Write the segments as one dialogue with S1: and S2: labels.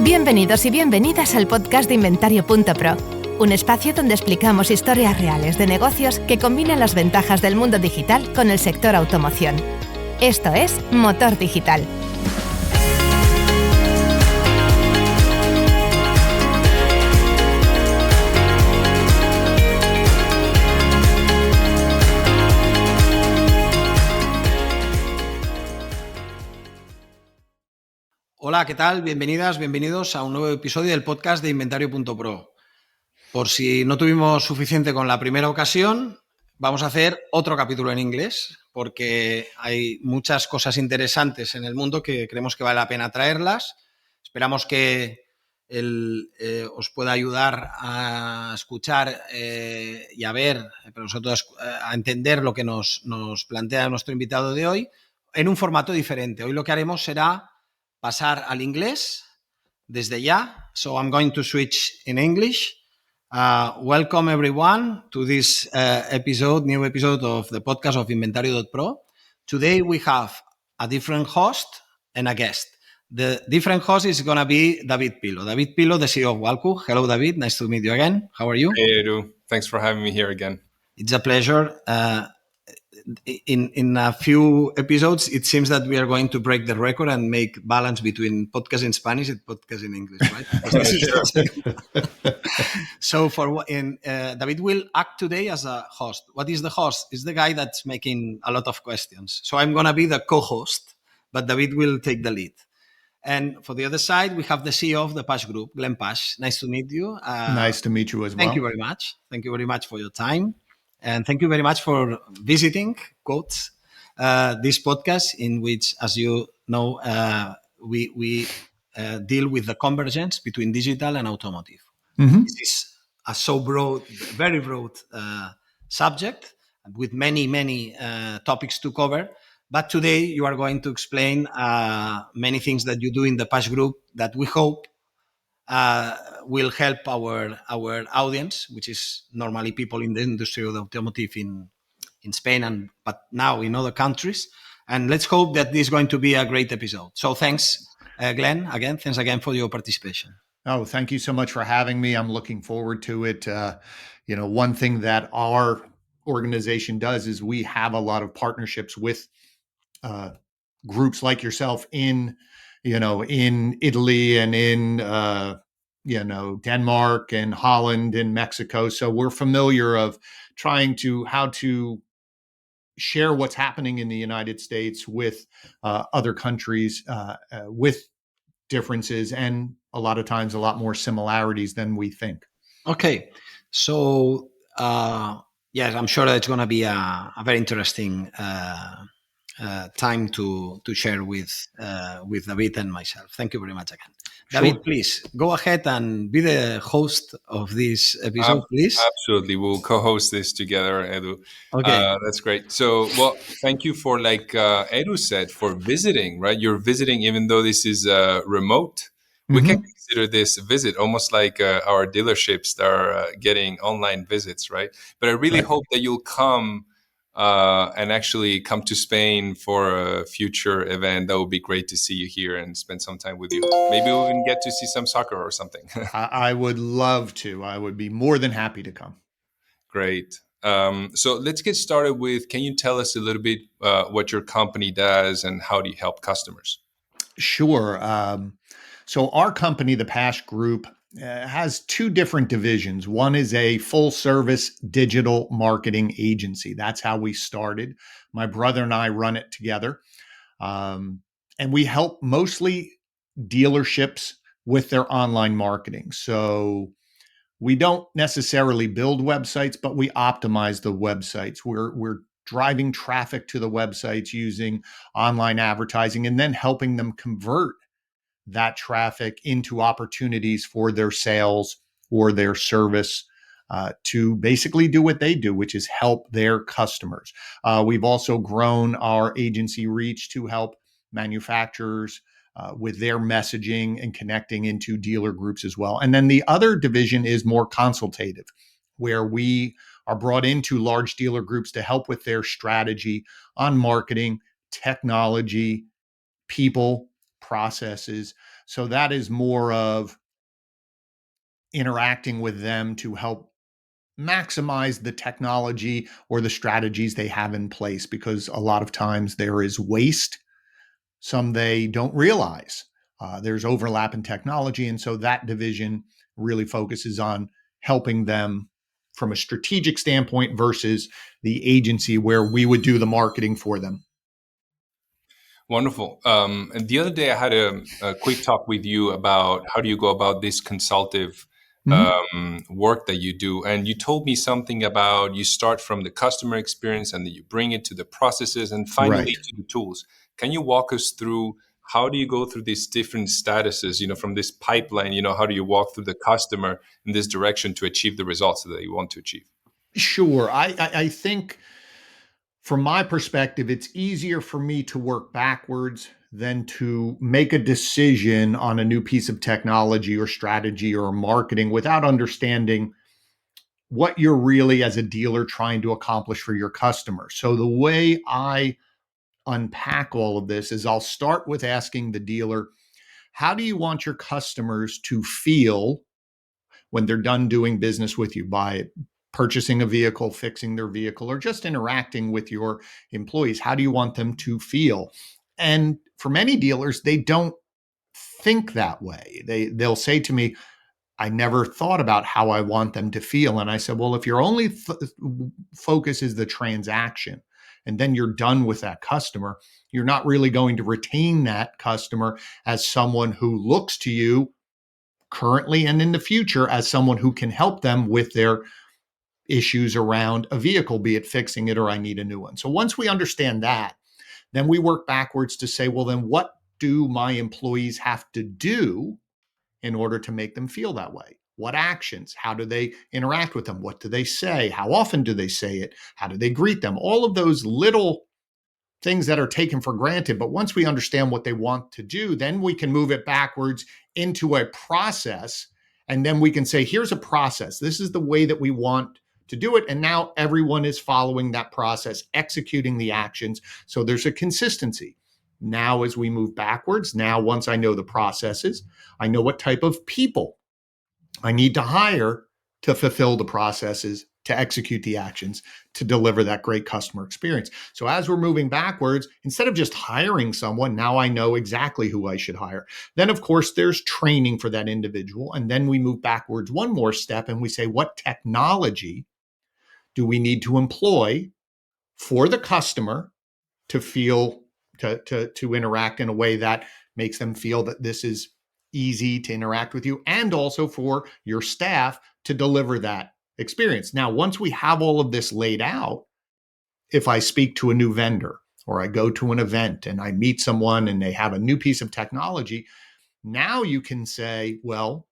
S1: Bienvenidos y bienvenidas al podcast de Inventario.pro, un espacio donde explicamos historias reales de negocios que combinan las ventajas del mundo digital con el sector automoción. Esto es Motor Digital.
S2: Hola, ¿qué tal? Bienvenidas, bienvenidos a un nuevo episodio del podcast de Inventario.pro. Por si no tuvimos suficiente con la primera ocasión, vamos a hacer otro capítulo en inglés, porque hay muchas cosas interesantes en el mundo que creemos que vale la pena traerlas. Esperamos que os pueda ayudar a escuchar y a ver, pero nosotros a entender lo que nos plantea nuestro invitado de hoy en un formato diferente. Hoy lo que haremos será pasar al inglés desde ya. So I'm going to switch in English. Welcome everyone to this new episode of the podcast of Inventario.pro. Today we have a different host and a guest. The different host is going to be David Pilo. David Pilo, the CEO of Walcu. Hello, David. Nice to meet you again. How are you?
S3: Hey, Edu. Thanks for having me here again.
S2: It's a pleasure. In a few episodes, it seems that we are going to break the record and make balance between podcast in Spanish and podcast in English, right? So David will act today as a host. What is the host? Is the guy that's making a lot of questions. So I'm going to be the co-host, but David will take the lead. And for the other side, we have the CEO of the Pasch Group, Glenn Pasch. Nice to meet you.
S4: Nice to meet you as well.
S2: Thank you very much. Thank you very much for your time. And thank you very much for visiting, quotes, this podcast in which, as you know, we deal with the convergence between digital and automotive. Mm-hmm. This is a so broad, very broad subject with many topics to cover. But today you are going to explain many things that you do in the Pasch Group that we hope will help our audience, which is normally people in the industry of the automotive in Spain, but now in other countries. And let's hope that this is going to be a great episode. So thanks, Glenn, again. Thanks again for your participation.
S4: Oh, thank you so much for having me. I'm looking forward to it. One thing that our organization does is we have a lot of partnerships with groups like yourself in Italy and in, Denmark and Holland and Mexico. So we're familiar of how to share what's happening in the United States with other countries with differences and a lot of times a lot more similarities than we think.
S2: Okay. So, yes, I'm sure that it's going to be a very interesting time to share with David and myself. Thank you very much again. Sure. David, please go ahead and be the host of this episode, please.
S3: Absolutely. We'll co-host this together, Edu.
S2: Okay.
S3: That's great. So, thank you for, like Edu said, for visiting, right? You're visiting, even though this is remote. We can consider this a visit, almost like our dealerships that are getting online visits, right? But I really hope that you'll come and actually come to Spain for a future event. That would be great to see you here and spend some time with you. Maybe we'll even get to see some soccer or something.
S4: I would love to. I would be more than happy to come.
S3: Great. So let's get started with, can you tell us a little bit what your company does and how do you help customers?
S4: Sure. So our company, the Pasch Group, has two different divisions. One is a full service digital marketing agency. That's how we started. My brother and I run it together. And we help mostly dealerships with their online marketing. So we don't necessarily build websites, but we optimize the websites. We're driving traffic to the websites using online advertising and then helping them convert that traffic into opportunities for their sales or their service to basically do what they do, which is help their customers. We've also grown our agency reach to help manufacturers with their messaging and connecting into dealer groups as well. And then the other division is more consultative, where we are brought into large dealer groups to help with their strategy on marketing, technology, people, processes. So that is more of interacting with them to help maximize the technology or the strategies they have in place, because a lot of times there is waste. Some they don't realize. There's overlap in technology. And so that division really focuses on helping them from a strategic standpoint versus the agency where we would do the marketing for them.
S3: Wonderful. And the other day I had a quick talk with you about how do you go about this consultative work that you do. And you told me something about you start from the customer experience and then you bring it to the processes and finally to the tools. Can you walk us through how do you go through these different statuses, from this pipeline, how do you walk through the customer in this direction to achieve the results that you want to achieve?
S4: Sure. I think from my perspective, it's easier for me to work backwards than to make a decision on a new piece of technology or strategy or marketing without understanding what you're really as a dealer trying to accomplish for your customer. So the way I unpack all of this is I'll start with asking the dealer, how do you want your customers to feel when they're done doing business with you, by purchasing a vehicle, fixing their vehicle, or just interacting with your employees? How do you want them to feel? And for many dealers, they don't think that way. They'll say to me, I never thought about how I want them to feel. And I said, well, if your only focus is the transaction, and then you're done with that customer, you're not really going to retain that customer as someone who looks to you currently and in the future as someone who can help them with their issues around a vehicle, be it fixing it or I need a new one. So once we understand that, then we work backwards to say, well, then what do my employees have to do in order to make them feel that way? What actions? How do they interact with them? What do they say? How often do they say it? How do they greet them? All of those little things that are taken for granted. But once we understand what they want to do, then we can move it backwards into a process. And then we can say, here's a process. This is the way that we want to do it. And now everyone is following that process, executing the actions. So there's a consistency. Now, as we move backwards, now once I know the processes, I know what type of people I need to hire to fulfill the processes, to execute the actions, to deliver that great customer experience. So as we're moving backwards, instead of just hiring someone, now I know exactly who I should hire. Then, of course, there's training for that individual. And then we move backwards one more step and we say, what technology do we need to employ for the customer to feel, to interact in a way that makes them feel that this is easy to interact with you, and also for your staff to deliver that experience. Now, once we have all of this laid out, if I speak to a new vendor or I go to an event and I meet someone and they have a new piece of technology, now you can say, well,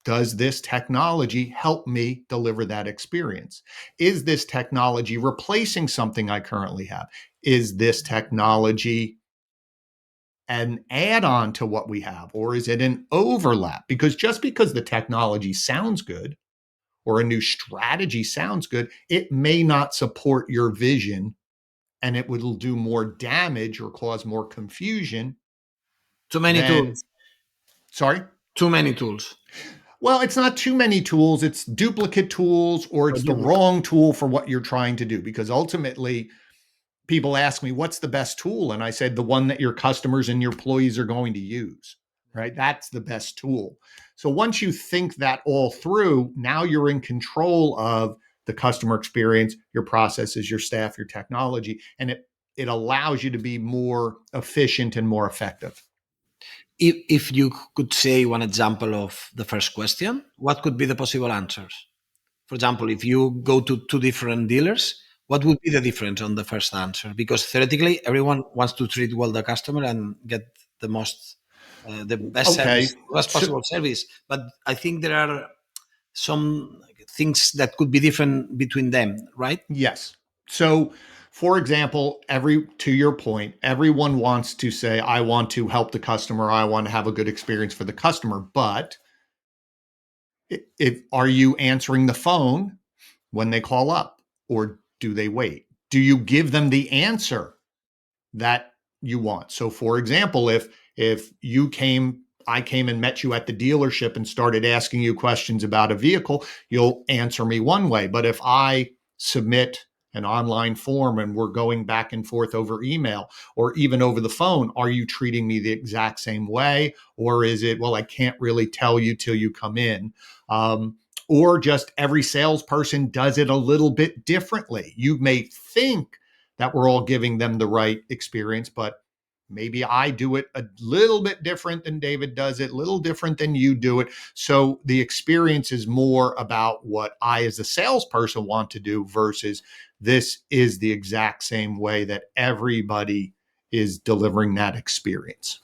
S4: does this technology help me deliver that experience? Is this technology replacing something I currently have? Is this technology an add-on to what we have, or is it an overlap? Because just because the technology sounds good or a new strategy sounds good, it may not support your vision, and it will do more damage or cause more confusion.
S2: Too many tools.
S4: Sorry?
S2: Too many tools.
S4: Well, it's not too many tools. It's duplicate tools, or it's the wrong tool for what you're trying to do. Because ultimately, people ask me, what's the best tool? And I said, the one that your customers and your employees are going to use, right? That's the best tool. So once you think that all through, now you're in control of the customer experience, your processes, your staff, your technology, and it allows you to be more efficient and more effective.
S2: If you could say one example of the first question, what could be the possible answers? For example, if you go to two different dealers, what would be the difference on the first answer? Because theoretically, everyone wants to treat well the customer and get the most, the best service, best possible service. But I think there are some things that could be different between them, right?
S4: Yes. So, for example, to your point, everyone wants to say, I want to help the customer. I want to have a good experience for the customer. But are you answering the phone when they call up, or do they wait? Do you give them the answer that you want. So for example, if I came and met you at the dealership and started asking you questions about a vehicle, you'll answer me one way. But if I submit an online form and we're going back and forth over email or even over the phone, are you treating me the exact same way? Or is it, well, I can't really tell you till you come in? Or just every salesperson does it a little bit differently. You may think that we're all giving them the right experience, but maybe I do it a little bit different than David does it, a little different than you do it. So the experience is more about what I as a salesperson want to do versus this is the exact same way that everybody is delivering that experience.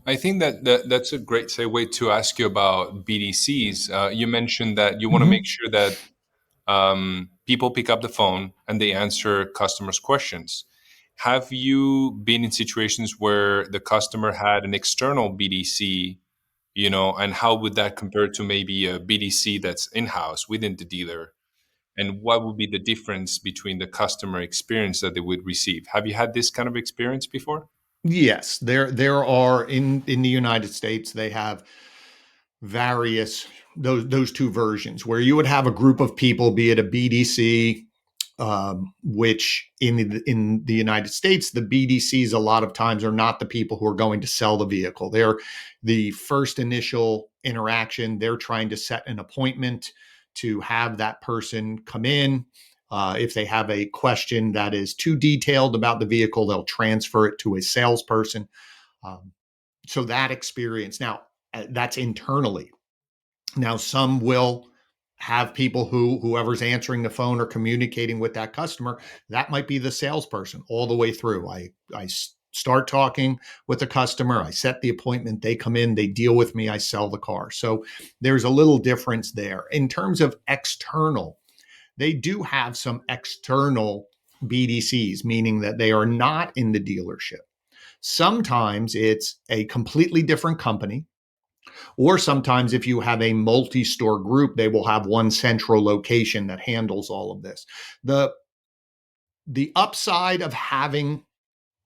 S3: I think that's a great segue to ask you about BDCs. You mentioned that you want to make sure that people pick up the phone and they answer customers' questions. Have you been in situations where the customer had an external BDC, and how would that compare to maybe a BDC that's in-house within the dealer? And what would be the difference between the customer experience that they would receive? Have you had this kind of experience before?
S4: Yes, there are in the United States, they have various those two versions where you would have a group of people, be it a BDC, which in the United States, the BDCs a lot of times are not the people who are going to sell the vehicle. They're the first initial interaction. They're trying to set an appointment to have that person come in. If they have a question that is too detailed about the vehicle, they'll transfer it to a salesperson. So that experience, now that's internally. Now, some will have people whoever's answering the phone or communicating with that customer, that might be the salesperson all the way through. I start talking with the customer, I set the appointment, they come in, they deal with me, I sell the car. So there's a little difference there. In terms of external, they do have some external BDCs, meaning that they are not in the dealership. Sometimes it's a completely different company. Or sometimes if you have a multi-store group, they will have one central location that handles all of this. The upside of having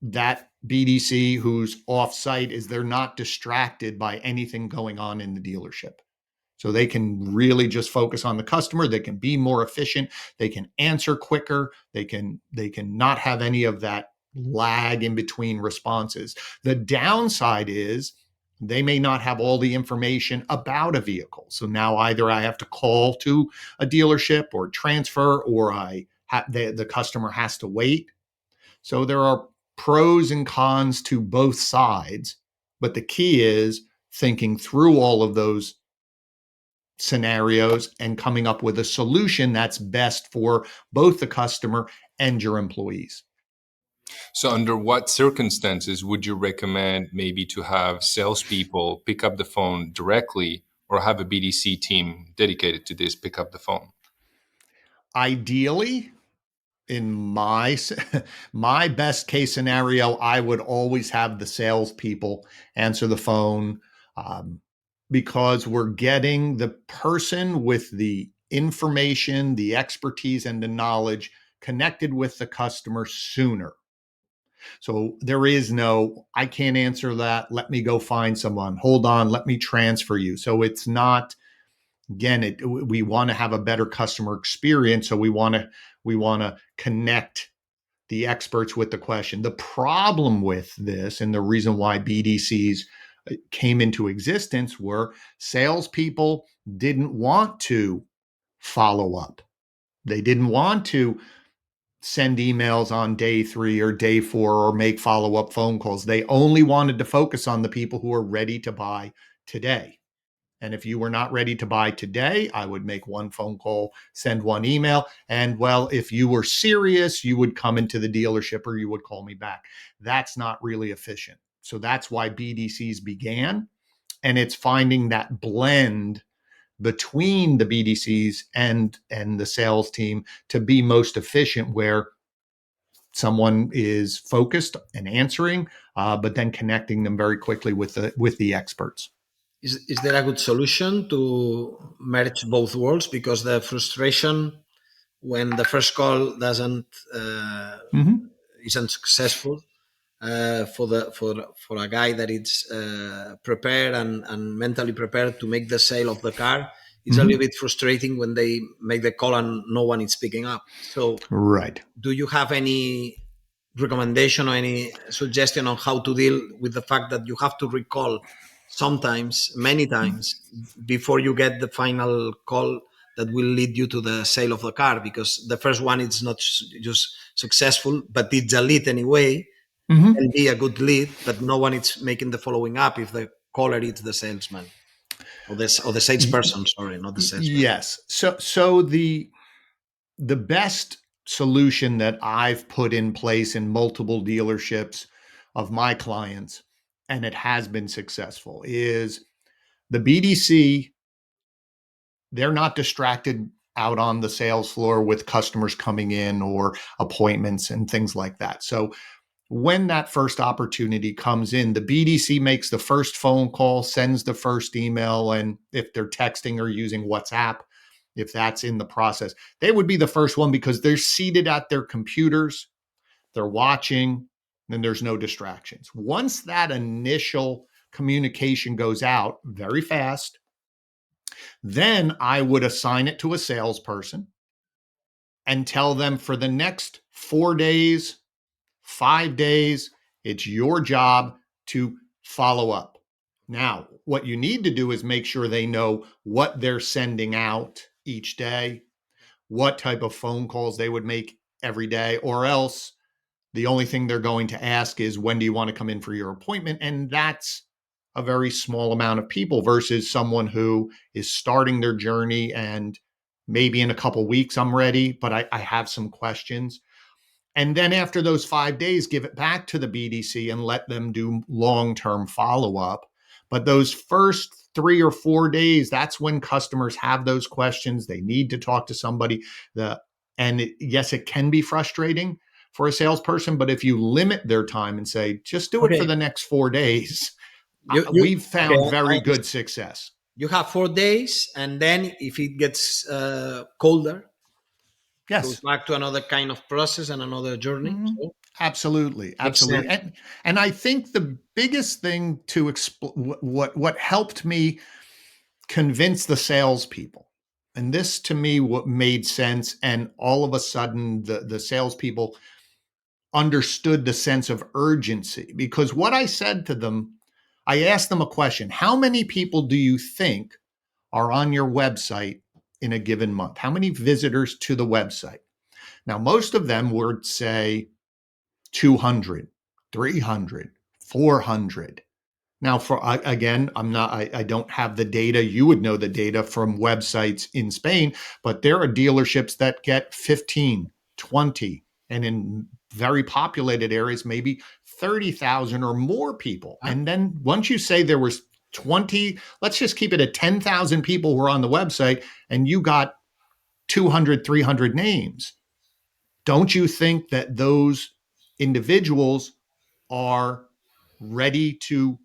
S4: that BDC who's off-site is they're not distracted by anything going on in the dealership. So they can really just focus on the customer. They can be more efficient. They can answer quicker. They can not have any of that lag in between responses. The downside is they may not have all the information about a vehicle. So now either I have to call to a dealership or transfer, or the customer has to wait. So there are pros and cons to both sides. But the key is thinking through all of those scenarios and coming up with a solution that's best for both the customer and your employees.
S3: So under what circumstances would you recommend maybe to have salespeople pick up the phone directly or have a BDC team dedicated to this, pick up the phone?
S4: Ideally, in my best case scenario, I would always have the salespeople answer the phone because we're getting the person with the information, the expertise, and the knowledge connected with the customer sooner. So there is no, I can't answer that. Let me go find someone. Hold on, let me transfer you. So it's not, again, we want to have a better customer experience. So we want to connect the experts with the question. The problem with this, and the reason why BDCs came into existence, were salespeople didn't want to follow up. They didn't want to send emails on day 3 or day 4 or make follow-up phone calls. They only wanted to focus on the people who are ready to buy today. And if you were not ready to buy today, I would make one phone call, send one email. And well, if you were serious, you would come into the dealership or you would call me back. That's not really efficient. So that's why BDCs began. And it's finding that blend between the BDCs and the sales team to be most efficient, where someone is focused and answering, but then connecting them very quickly with the experts.
S2: Is there a good solution to merge both worlds? Because the frustration when the first call isn't successful, for a guy that is prepared and mentally prepared to make the sale of the car, it's a little bit frustrating when they make the call and no one is picking up. So,
S4: right.
S2: Do you have any recommendation or any suggestion on how to deal with the fact that you have to recall sometimes, many times, before you get the final call that will lead you to the sale of the car? Because the first one is not just successful, but it's a lead anyway, and be a good lead, but no one is making the following up if the caller is the salesman or the salesperson. Sorry, not the salesman.
S4: Yes. So the best solution that I've put in place in multiple dealerships of my clients, and it has been successful, is the BDC. They're not distracted out on the sales floor with customers coming in or appointments and things like that. So when that first opportunity comes in, the BDC makes the first phone call, sends the first email, and if they're texting or using WhatsApp, if that's in the process, they would be the first one because they're seated at their computers, they're watching, and there's no distractions. Once that initial communication goes out very fast, then I would assign it to a salesperson and tell them for the next 4 days, 5 days, it's your job to follow up. Now, what you need to do is make sure they know what they're sending out each day, what type of phone calls they would make every day, or else the only thing they're going to ask is, when do you want to come in for your appointment? And that's a very small amount of people versus someone who is starting their journey and maybe in a couple weeks I'm ready, but I have some questions. And then after those 5 days, give it back to the BDC and let them do long-term follow-up. But those first 3 or 4 days, that's when customers have those questions. They need to talk to somebody. Yes, it can be frustrating for a salesperson, but if you limit their time and say, just do it for the next 4 days, we've found very good success.
S2: You have 4 days, and then if it gets colder,
S4: yes,
S2: goes back to another kind of process and another journey. So,
S4: absolutely. And I think the biggest thing to what helped me convince the salespeople, and this to me what made sense, and all of a sudden the salespeople understood the sense of urgency, because what I said to them, I asked them a question: how many people do you think are on your website in a given month? How many visitors to the website? Now, most of them would say 200, 300, 400. Now, I don't have the data. You would know the data from websites in Spain, but there are dealerships that get 15, 20, and in very populated areas, maybe 30,000 or more people. And then once you say there was 20, let's just keep it at 10,000 people were on the website and you got 200, 300 names. Don't you think that those individuals are ready to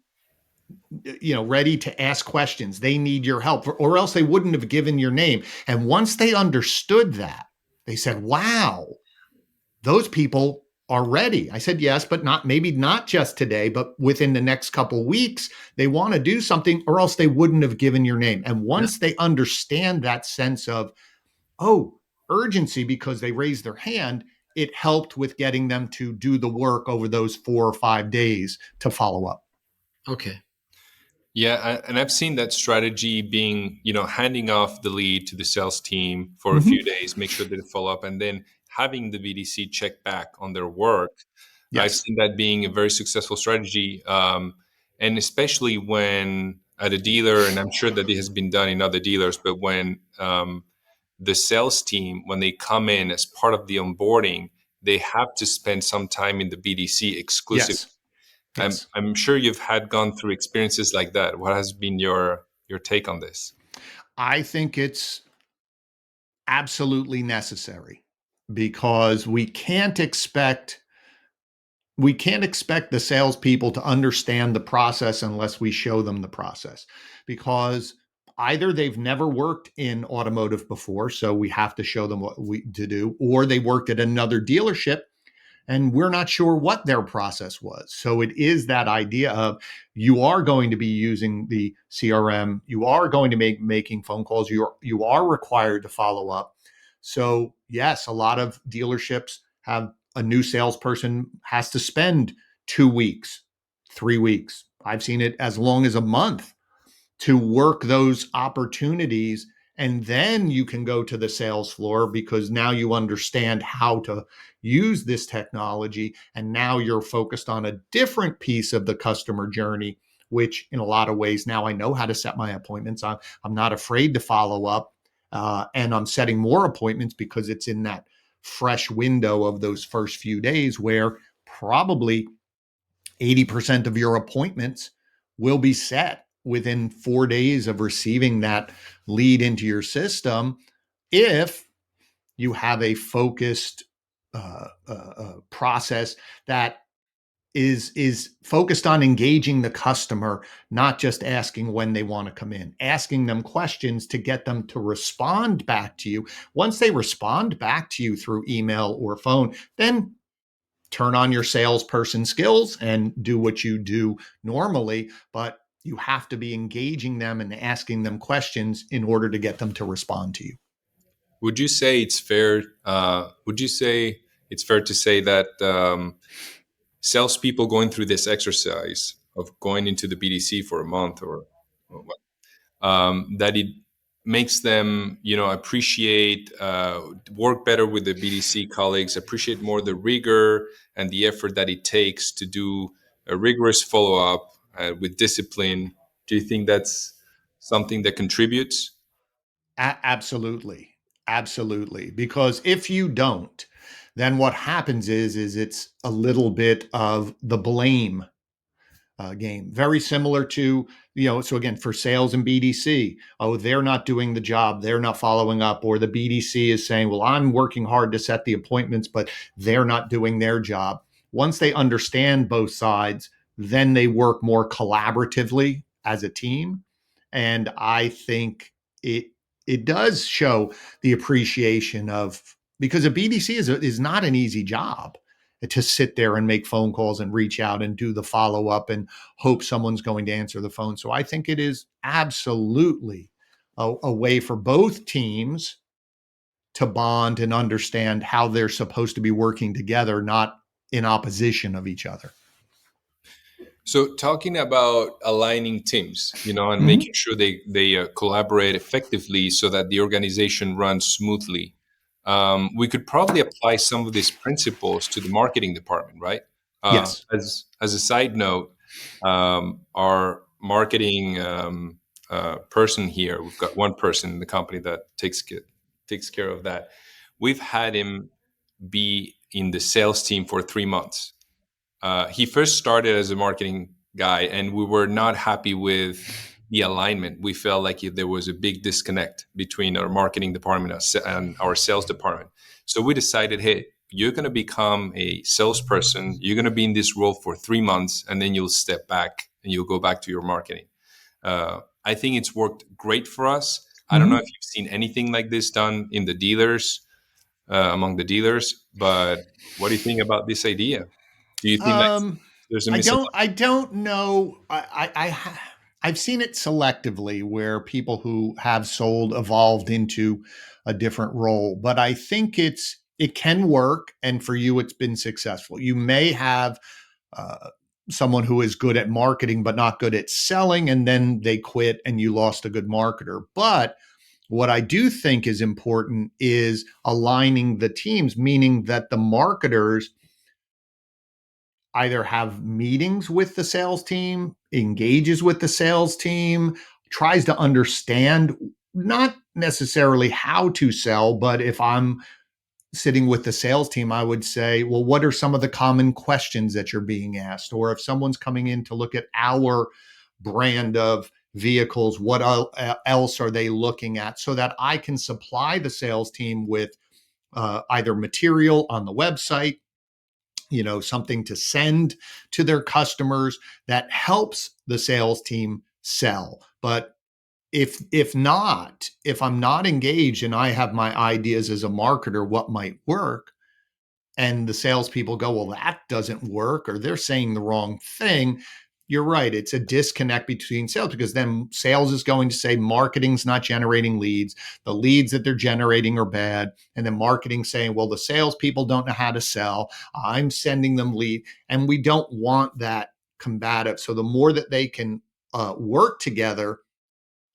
S4: ask questions? They need your help, or else they wouldn't have given your name. And once they understood that, they said, wow, those people are ready. I said, yes, but maybe not just today, but within the next couple of weeks, they want to do something, or else they wouldn't have given your name. And once they understand that sense of, urgency, because they raised their hand, it helped with getting them to do the work over those 4 or 5 days to follow up.
S2: Okay.
S3: Yeah, and I've seen that strategy being, handing off the lead to the sales team for a few days, make sure they follow up, and then having the BDC check back on their work. Yes. I've seen that being a very successful strategy, and especially when at a dealer, and I'm sure that it has been done in other dealers, but when the sales team, when they come in as part of the onboarding, they have to spend some time in the BDC exclusively. Yes. I'm sure you've gone through experiences like that. What has been your take on this?
S4: I think it's absolutely necessary, because we can't expect the salespeople to understand the process unless we show them the process, because either they've never worked in automotive before, so we have to show them what to do, or they worked at another dealership and we're not sure what their process was. So it is that idea of you are going to be using the CRM, you are going to making phone calls, you are required to follow up. So yes, a lot of dealerships have a new salesperson has to spend 2 weeks, 3 weeks. I've seen it as long as a month to work those opportunities. And then you can go to the sales floor because now you understand how to use this technology. And now you're focused on a different piece of the customer journey, which in a lot of ways, now I know how to set my appointments. I'm not afraid to follow up. And I'm setting more appointments because it's in that fresh window of those first few days where probably 80% of your appointments will be set within 4 days of receiving that lead into your system if you have a focused process that is focused on engaging the customer, not just asking when they want to come in, asking them questions to get them to respond back to you. Once they respond back to you through email or phone, then turn on your salesperson skills and do what you do normally, but you have to be engaging them and asking them questions in order to get them to respond to you.
S3: Would you say it's fair? Would you say it's fair to say that salespeople going through this exercise of going into the BDC for a month or what, that it makes them, appreciate, work better with the BDC colleagues, appreciate more the rigor and the effort that it takes to do a rigorous follow-up with discipline? Do you think that's something that contributes?
S4: Absolutely. Absolutely. Because if you don't, then what happens is it's a little bit of the blame game. Very similar to, so again, for sales and BDC, oh, they're not doing the job, they're not following up, or the BDC is saying, well, I'm working hard to set the appointments, but they're not doing their job. Once they understand both sides, then they work more collaboratively as a team. And I think it does show the appreciation of, because a BDC is not an easy job to sit there and make phone calls and reach out and do the follow up and hope someone's going to answer the phone. So I think it is absolutely a way for both teams to bond and understand how they're supposed to be working together, not in opposition of each other.
S3: So talking about aligning teams, and making sure they collaborate effectively so that the organization runs smoothly. We could probably apply some of these principles to the marketing department, right?
S4: Yes.
S3: As a side note, our marketing person here, we've got one person in the company that takes care of that. We've had him be in the sales team for 3 months. He first started as a marketing guy, and we were not happy with the alignment. We felt like there was a big disconnect between our marketing department and our sales department. So we decided, hey, you're going to become a salesperson. You're going to be in this role for 3 months, and then you'll step back and you'll go back to your marketing. I think it's worked great for us. I don't know if you've seen anything like this done in the dealers, among the dealers, but what do you think about this idea? Do you think there's a misalignment?
S4: I don't know. I've seen it selectively where people who have sold evolved into a different role, but I think it can work, and for you, it's been successful. You may have someone who is good at marketing but not good at selling, and then they quit, and you lost a good marketer. But what I do think is important is aligning the teams, meaning that the marketers either have meetings with the sales team, engages with the sales team, tries to understand not necessarily how to sell, but if I'm sitting with the sales team, I would say, well, what are some of the common questions that you're being asked? Or if someone's coming in to look at our brand of vehicles, what else are they looking at, so that I can supply the sales team with either material on the website, something to send to their customers that helps the sales team sell. But if I'm not engaged and I have my ideas as a marketer, what might work, and the salespeople go, well, that doesn't work, or they're saying the wrong thing, you're right. It's a disconnect between sales, because then sales is going to say marketing's not generating leads. The leads that they're generating are bad. And then marketing saying, well, the salespeople don't know how to sell. I'm sending them lead. And we don't want that combative. So the more that they can work together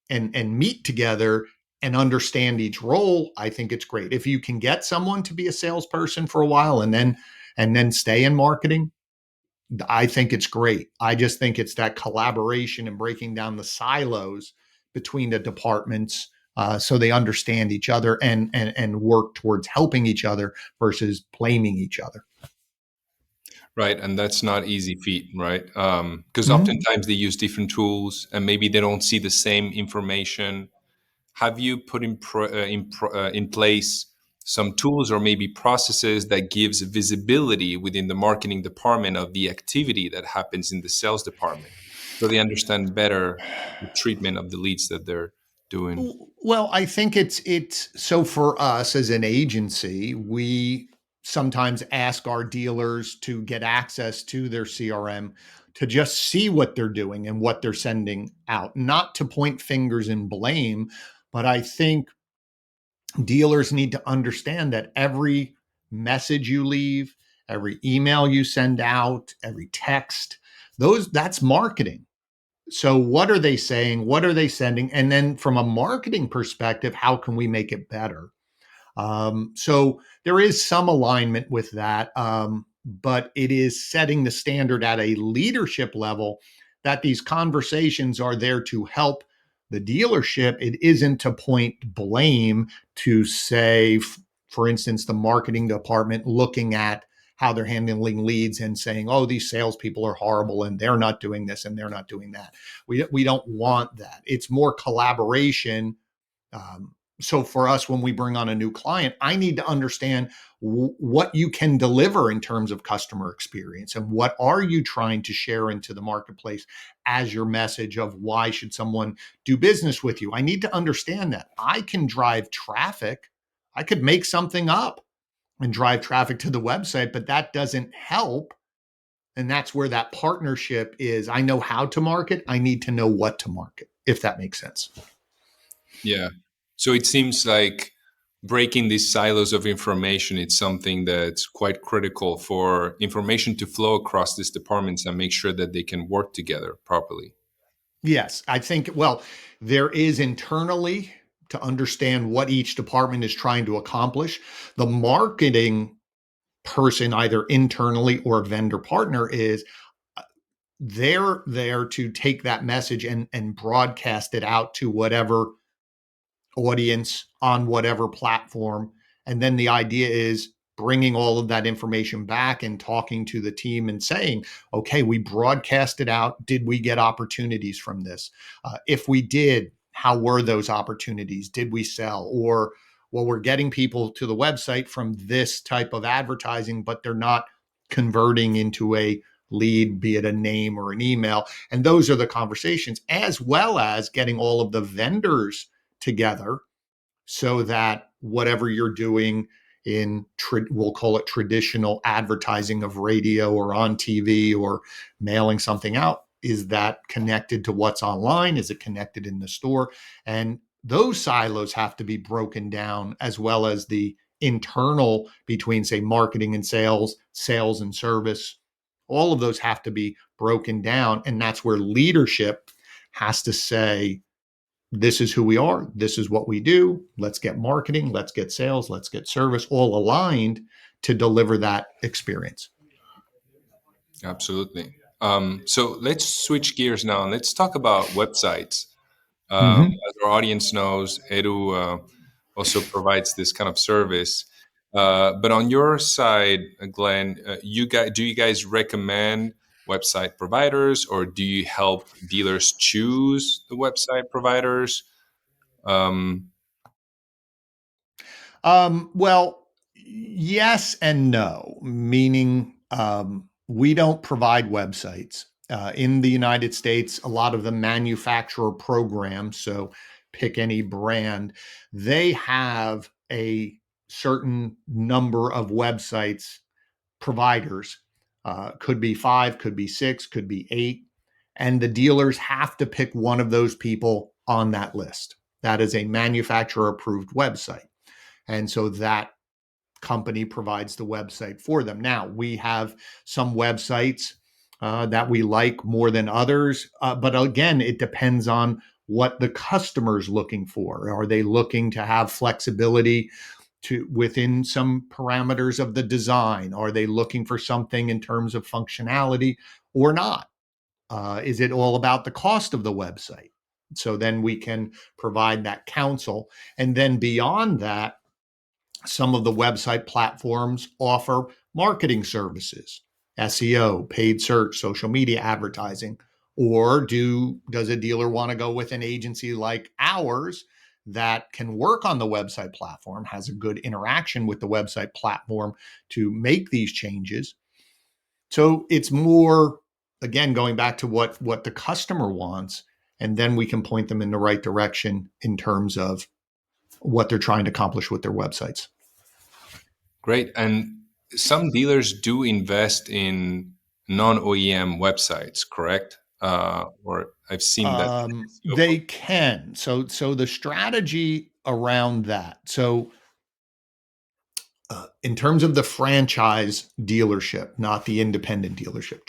S4: and meet together and understand each role, I think it's great. If you can get someone to be a salesperson for a while and then stay in marketing, I think it's great. I just think it's that collaboration and breaking down the silos between the departments, so they understand each other and work towards helping each other versus blaming each other.
S3: Right, and that's not easy feat, right? Because oftentimes they use different tools, and maybe they don't see the same information. Have you put in place some tools or maybe processes that gives visibility within the marketing department of the activity that happens in the sales department, so they understand better the treatment of the leads that they're doing?
S4: Well, I think it's so for us as an agency, we sometimes ask our dealers to get access to their CRM to just see what they're doing and what they're sending out, not to point fingers and blame, but I think dealers need to understand that every message you leave, every email you send out, every text, that's marketing. So what are they saying? What are they sending? And then from a marketing perspective, how can we make it better? So there is some alignment with that, but it is setting the standard at a leadership level that these conversations are there to help the dealership. It isn't to point blame, to say, for instance, the marketing department looking at how they're handling leads and saying, oh, these salespeople are horrible and they're not doing this and they're not doing that. We don't want that. It's more collaboration. So for us, when we bring on a new client, I need to understand what you can deliver in terms of customer experience and what are you trying to share into the marketplace as your message of why should someone do business with you. I need to understand that. I can drive traffic. I could make something up and drive traffic to the website, but that doesn't help. And that's where that partnership is. I know how to market. I need to know what to market, if that makes sense.
S3: Yeah. So it seems like breaking these silos of information is something that's quite critical for information to flow across these departments and make sure that they can work together properly.
S4: Yes, I think, well, there is internally to understand what each department is trying to accomplish. The marketing person, either internally or vendor partner, is they're there to take that message and broadcast it out to whatever audience on whatever platform. And then the idea is bringing all of that information back and talking to the team and saying, okay, we broadcast it out. Did we get opportunities from this? If we did, how were those opportunities? Did we sell? Or, well, we're getting people to the website from this type of advertising, but they're not converting into a lead, be it a name or an email. And those are the conversations, as well as getting all of the vendors together so that whatever you're doing in, we'll call it traditional advertising of radio or on TV or mailing something out, is that connected to what's online? Is it connected in the store? And those silos have to be broken down, as well as the internal between, say, marketing and sales, sales and service. All of those have to be broken down. And that's where leadership has to say, this is who we are. This is what we do. Let's get marketing. Let's get sales. Let's get service all aligned to deliver that experience.
S3: Absolutely. So let's switch gears now and let's talk about websites. As our audience knows, Edu also provides this kind of service. But on your side, Glenn, do you guys recommend website providers, or do you help dealers choose the website providers?
S4: Well, yes and no, meaning we don't provide websites. In the United States, a lot of the manufacturer programs, so pick any brand, they have a certain number of websites providers. Could be 5, could be 6, could be 8. And the dealers have to pick one of those people on that list. That is a manufacturer-approved website. And so that company provides the website for them. Now, we have some websites that we like more than others. But again, it depends on what the customer's looking for. Are they looking to have flexibility to within some parameters of the design? Are they looking for something in terms of functionality or not? Is it all about the cost of the website? So then we can provide that counsel. And then beyond that, some of the website platforms offer marketing services, SEO, paid search, social media advertising. Or does a dealer want to go with an agency like ours that can work on the website platform, has a good interaction with the website platform to make these changes? So it's more, again, going back to what the customer wants, and then we can point them in the right direction in terms of what they're trying to accomplish with their websites.
S3: Great. And some dealers do invest in non-OEM websites, correct? Or I've seen that.
S4: They can. So the strategy around that. So in terms of the franchise dealership, not the independent dealership,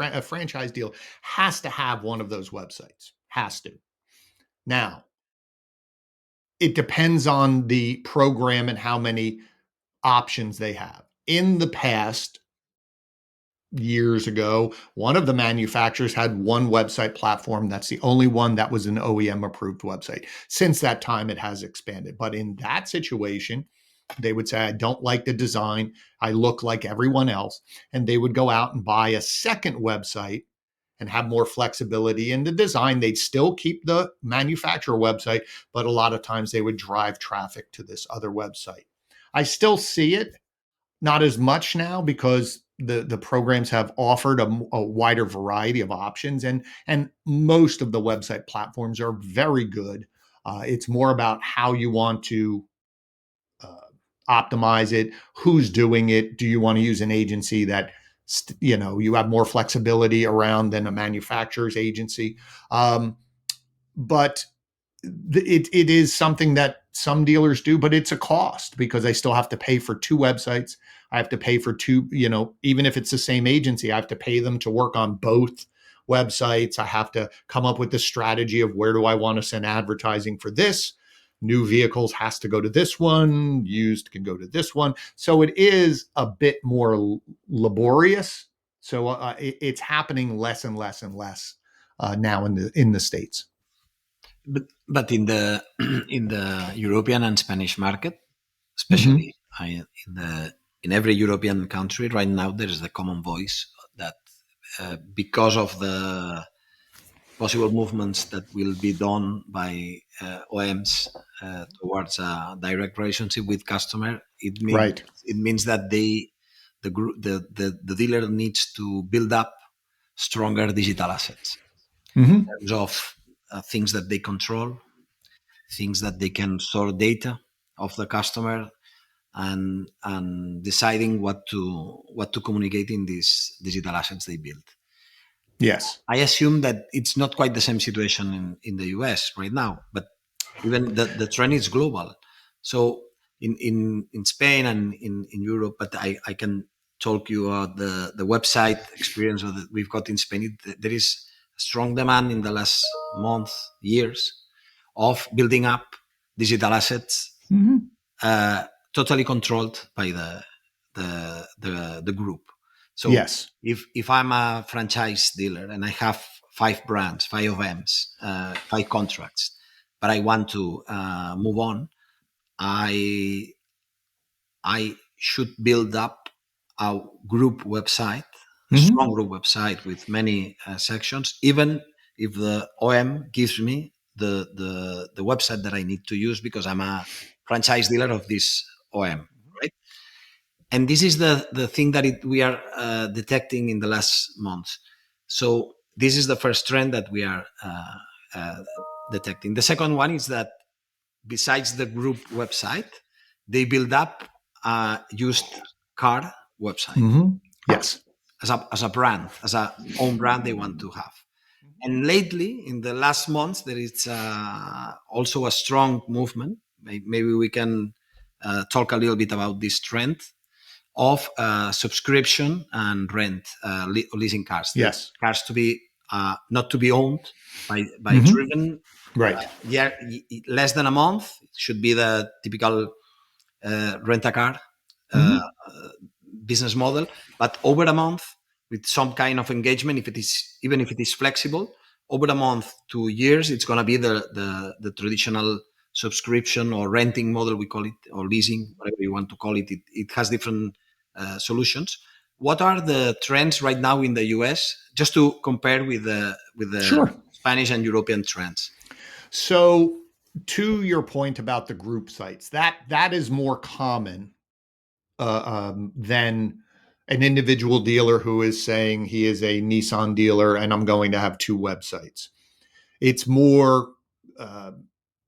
S4: a franchise deal has to have one of those websites. Has to. Now, it depends on the program and how many options they have. In the past, years ago, one of the manufacturers had one website platform. That's the only one that was an OEM approved website. Since that time, it has expanded. But in that situation, they would say, I don't like the design. I look like everyone else. And they would go out and buy a second website and have more flexibility in the design. They'd still keep the manufacturer website, but a lot of times they would drive traffic to this other website. I still see it, not as much now because the programs have offered a wider variety of options, and most of the website platforms are very good. It's more about how you want to optimize it, who's doing it. Do you want to use an agency that you have more flexibility around than a manufacturer's agency? But it is something that some dealers do, but it's a cost because I still have to pay for 2 websites. I have to pay for 2, even if it's the same agency, I have to pay them to work on both websites. I have to come up with the strategy of where do I want to send advertising for this. New vehicles has to go to this one, used can go to this one. So it is a bit more laborious. So it's happening less and less and less now in the States.
S2: But in the in the European and Spanish market, especially in every European country right now, there is the common voice that because of the possible movements that will be done by OEMs towards a direct relationship with customer, it means that the dealer needs to build up stronger digital assets in terms of things that they control, things that they can store data of the customer, and deciding what to communicate in these digital assets they build.
S4: Yes.
S2: I assume that it's not quite the same situation in the US right now, but even the trend is global. So in Spain and in Europe, but I can talk you about the website experience that we've got in Spain. There is a strong demand in the last month, years, of building up digital assets, totally controlled by the group. So
S4: yes,
S2: if I'm a franchise dealer and I have 5 brands, 5 OEMs, 5 contracts, but I want to move on, I should build up a group website, a strong group website with many sections, even if the OEM gives me the website that I need to use because I'm a franchise dealer of this OEM, right? And this is the thing that we are detecting in the last months. So this is the first trend that we are detecting. The second one is that besides the group website, they build up a used car website.
S4: Mm-hmm. Yes.
S2: As a brand, as a own brand they want to have. And lately, in the last months, there is also a strong movement. Maybe we can talk a little bit about this trend of subscription and rent, leasing cars.
S4: Yes.
S2: Cars to be not to be owned by driven.
S4: Right.
S2: Less than a month. It should be the typical rent a car business model, but over a month with some kind of engagement, even if it is flexible, over a month to years, it's going to be the traditional subscription or renting model, we call it, or leasing, whatever you want to call it. It has different solutions. What are the trends right now in the US, just to compare with the
S4: Sure.
S2: Spanish and European trends?
S4: So, to your point about the group sites, that is more common than an individual dealer who is saying he is a Nissan dealer and I'm going to have 2 websites. It's more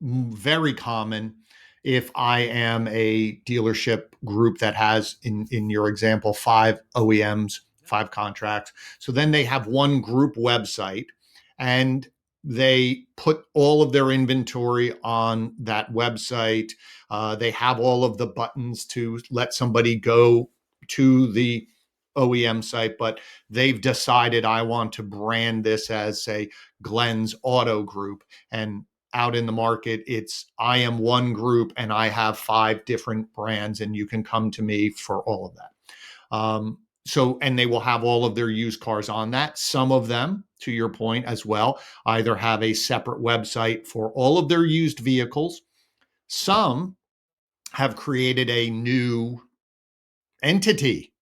S4: very common if I am a dealership group that has, in your example, 5 OEMs, 5 contracts. So then they have one group website and they put all of their inventory on that website. They have all of the buttons to let somebody go to the OEM site, but they've decided I want to brand this as, say, Glenn's Auto Group. And out in the market, it's I am one group and I have 5 different brands and you can come to me for all of that. And they will have all of their used cars on that. Some of them, to your point as well, either have a separate website for all of their used vehicles. Some have created a new entity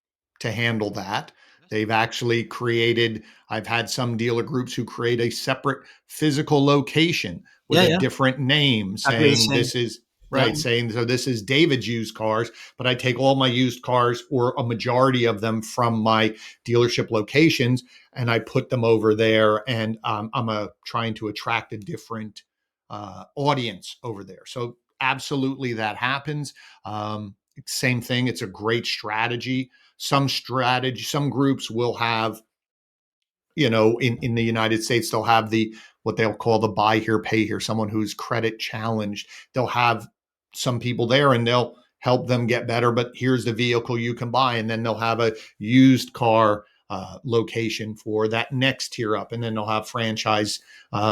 S4: to handle that. They've actually created, I've had some dealer groups who create a separate physical location with a different name saying this is, right, saying, so this is David's used cars, but I take all my used cars or a majority of them from my dealership locations and I put them over there, and I'm trying to attract a different audience over there. So absolutely that happens. Same thing. It's a great strategy. Some groups will have, in the United States, they'll have what they'll call the buy here, pay here, someone who's credit challenged. They'll have some people there and they'll help them get better, but here's the vehicle you can buy. And then they'll have a used car location for that next tier up. And then they'll have franchise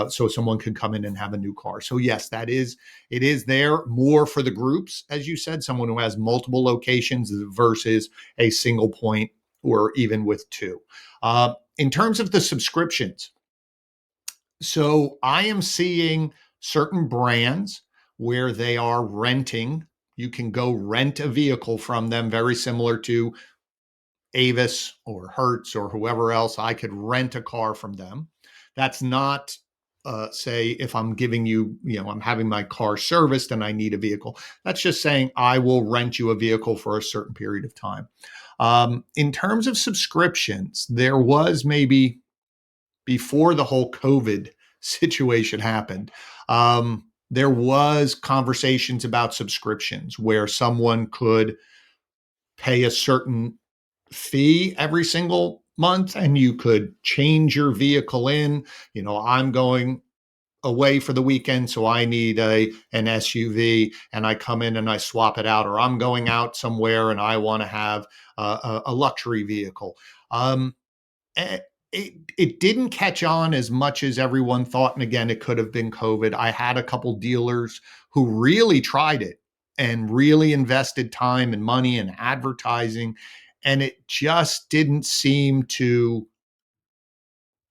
S4: so someone can come in and have a new car. So yes, it is there more for the groups, as you said, someone who has multiple locations versus a single point or even with 2. In terms of the subscriptions, so I am seeing certain brands where they are renting. You can go rent a vehicle from them, very similar to Avis or Hertz or whoever else. I could rent a car from them. That's not, say, if I'm giving you, I'm having my car serviced and I need a vehicle. That's just saying I will rent you a vehicle for a certain period of time. In terms of subscriptions, there was maybe before the whole COVID situation happened, there was conversations about subscriptions where someone could pay a certain fee every single month and you could change your vehicle in. I'm going away for the weekend, so I need an SUV, and I come in and I swap it out, or I'm going out somewhere and I want to have a luxury vehicle. It didn't catch on as much as everyone thought. And again, it could have been COVID. I had a couple dealers who really tried it and really invested time and money in advertising, and it just didn't seem to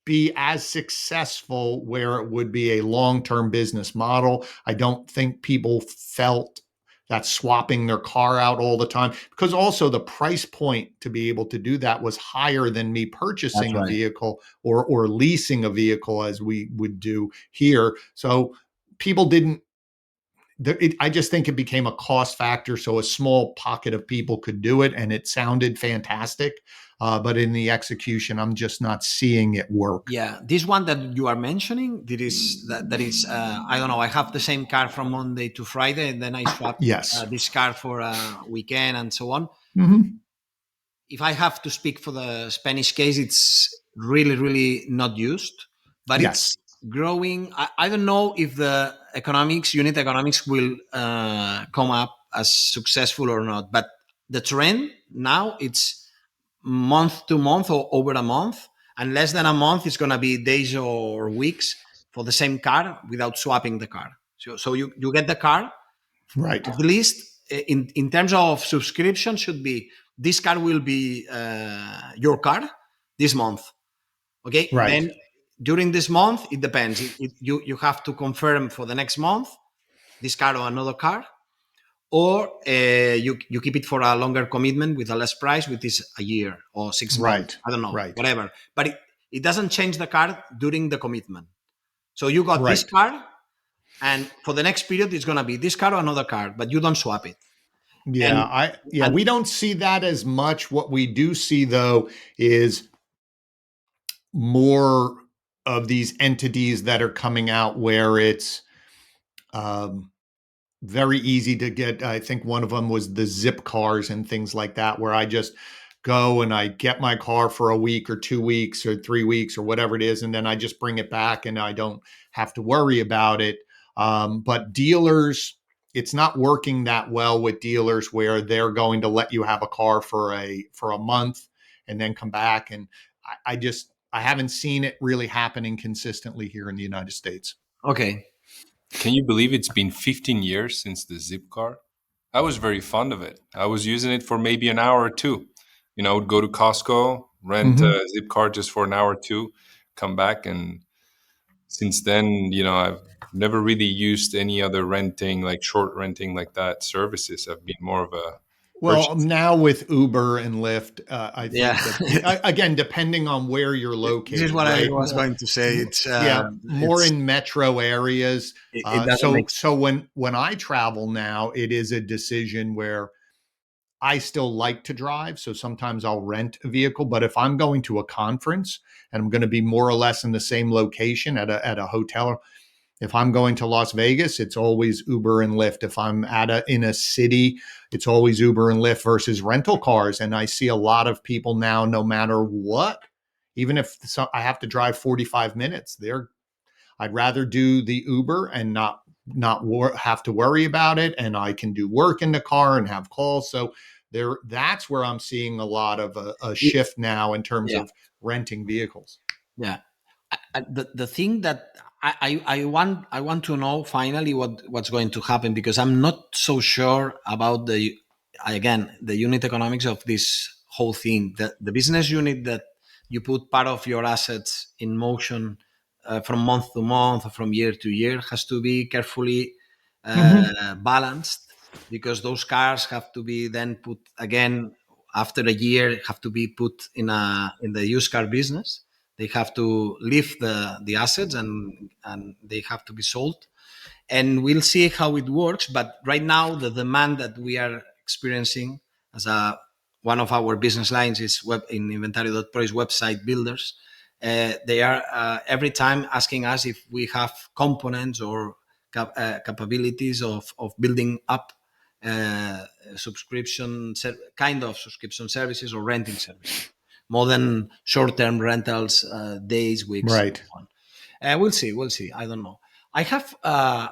S4: be as successful where it would be a long-term business model. I don't think people felt that swapping their car out all the time, because also the price point to be able to do that was higher than me purchasing a vehicle or leasing a vehicle as we would do here. So people didn't, I just think it became a cost factor. So a small pocket of people could do it and it sounded fantastic. But in the execution, I'm just not seeing it work.
S2: Yeah, this one that you are mentioning, that is, I don't know, I have the same car from Monday to Friday, and then I swap this car for a weekend and so on.
S4: Mm-hmm.
S2: if I have to speak for the Spanish case, it's really, really not used, but
S4: Yes.
S2: it's growing. I don't know if the unit economics will come up as successful or not, but the trend now it's month to month or over a month, and less than a month is going to be days or weeks for the same car without swapping the car. So you get the car,
S4: Right.
S2: at least in terms of subscription, should be this car will be your car this month. Okay.
S4: Right.
S2: Then during this month, it depends. You have to confirm for the next month this car or another car, or you keep it for a longer commitment with a less price, which is a year or 6 months. I don't know, whatever. But it doesn't change the car during the commitment. So you got this car, and for the next period, it's going to be this car or another car, but you don't swap it.
S4: Yeah, we don't see that as much. What we do see, though, is more of these entities that are coming out where it's very easy to get. I think one of them was the zip cars and things like that, where I just go and I get my car for a week or 2 weeks or 3 weeks or whatever it is, and then I just bring it back and I don't have to worry about it. But dealers, it's not working that well with dealers where they're going to let you have a car for a month and then come back. And I haven't seen it really happening consistently here in the United States.
S2: Okay.
S3: Can you believe it's been 15 years since the zip car? I was very fond of it. I was using it for maybe an hour or two. I would go to Costco, rent a zip car just for an hour or two, come back. And since then, I've never really used any other renting, like short renting like that services. I've been more of a
S4: now with Uber and Lyft, I think that, again, depending on where you're located.
S2: This is what I was going to say. It's
S4: more in metro areas. So when I travel now, it is a decision where I still like to drive. So sometimes I'll rent a vehicle, but if I'm going to a conference and I'm going to be more or less in the same location at a hotel, if I'm going to Las Vegas, it's always Uber and Lyft. If I'm in a city, it's always Uber and Lyft versus rental cars. And I see a lot of people now, no matter what, even if I have to drive 45 minutes, I'd rather do the Uber and not have to worry about it. And I can do work in the car and have calls. So that's where I'm seeing a lot of a shift now in terms of renting vehicles.
S2: Yeah. The thing that I want to know finally what's going to happen, because I'm not so sure about the unit economics of this whole thing. The business unit that you put part of your assets in motion from month to month or from year to year has to be carefully balanced, because those cars have to be then put again after a year, have to be put in the used car business. They have to leave the assets and they have to be sold. And we'll see how it works. But right now, the demand that we are experiencing as one of our business lines is in inventario.pro is website builders. They are every time asking us if we have components or capabilities of building up subscription services or renting services, more than short-term rentals, days, weeks.
S4: Right.
S2: We'll see. I don't know. I have